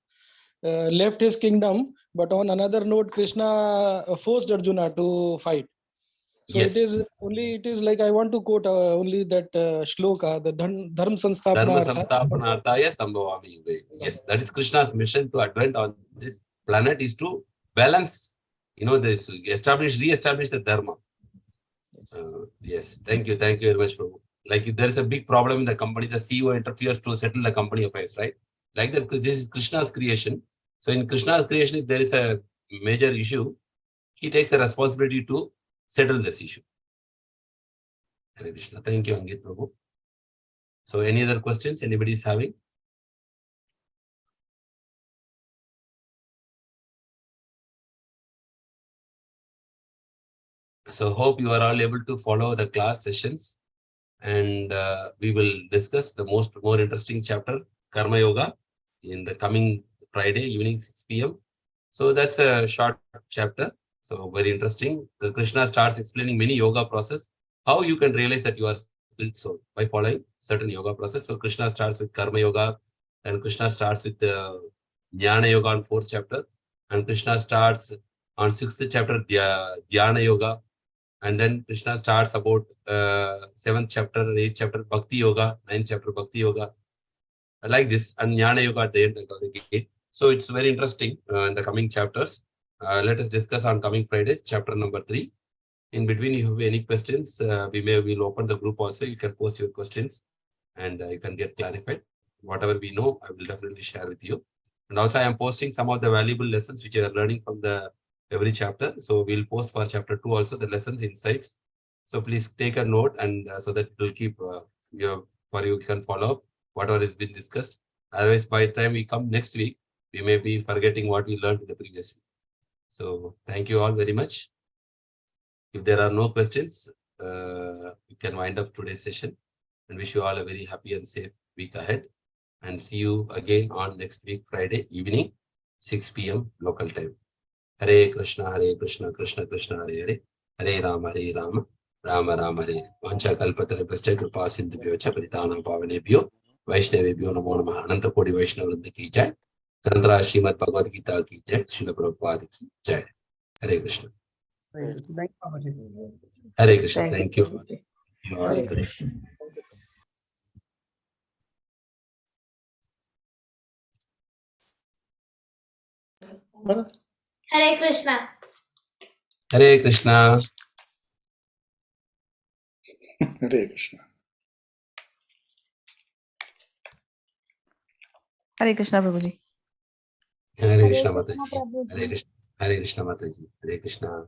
left his kingdom, but on another note, Krishna forced Arjuna to fight. So Yes. it is like I want to quote only that shloka, the Dharma Samsthapanarthaya Sambhavami Yuga. Yes, that is Krishna's mission to advent on this planet is to balance, this re-establish the dharma. Yes, thank you very much, Prabhu. Like if there is a big problem in the company, the CEO interferes to settle the company affairs, right? Like that, this is Krishna's creation. So in Krishna's creation, if there is a major issue, he takes the responsibility to settle this issue. Hare Krishna. Thank you, Angit Prabhu. So any other questions anybody is having? So hope you are all able to follow the class sessions, and we will discuss the more interesting chapter, Karma Yoga, in the coming Friday evening 6 p.m. So that's a short chapter. So very interesting. Krishna starts explaining many yoga process, how you can realize that you are split soul by following certain yoga process. So Krishna starts with Karma Yoga, and Krishna starts with Jnana Yoga on 4th chapter, and Krishna starts on 6th chapter Dhyana Yoga. And then Krishna starts about 7th chapter, 8th chapter Bhakti Yoga, 9th chapter Bhakti Yoga, like this, and Jnana Yoga at the end of the gate. So it's very interesting in the coming chapters. Let us discuss on coming Friday, chapter number 3. In between, if you have any questions, we'll open the group also. You can post your questions and you can get clarified. Whatever we know, I will definitely share with you. And also I am posting some of the valuable lessons which you are learning from every chapter. So we'll post for chapter 2 also the lessons insights. So please take a note, and so that it will keep you can follow up whatever has been discussed. Otherwise, by the time we come next week, we may be forgetting what we learned in the previous week. So thank you all very much. If there are no questions, we can wind up today's session, and wish you all a very happy and safe week ahead. And see you again on next week, Friday evening, 6 p.m. local time. Hare Krishna, Krishna Krishna, Hare Hare, Hare Rama, Rama Rama, Hare. Vancha kalpatarabhascha kripa sindhubhyo cha paritana pavanebhyo Vaishnavebhyo namo namaha. Ananta Kodi Vaishnava Vrinda ki jai. Grantha Srimad Bhagavad Gita ki jai. Srila Prabhupada ki jai. Hare Krishna. Hare Krishna. Thank you. Hare Krishna. Hare Krishna. Hare Krishna. Hare Krishna. Hare Krishna, Prabhuji. Hare Krishna Mataji. Hare Krishna. Hare Krishna Mataji. Hare Krishna.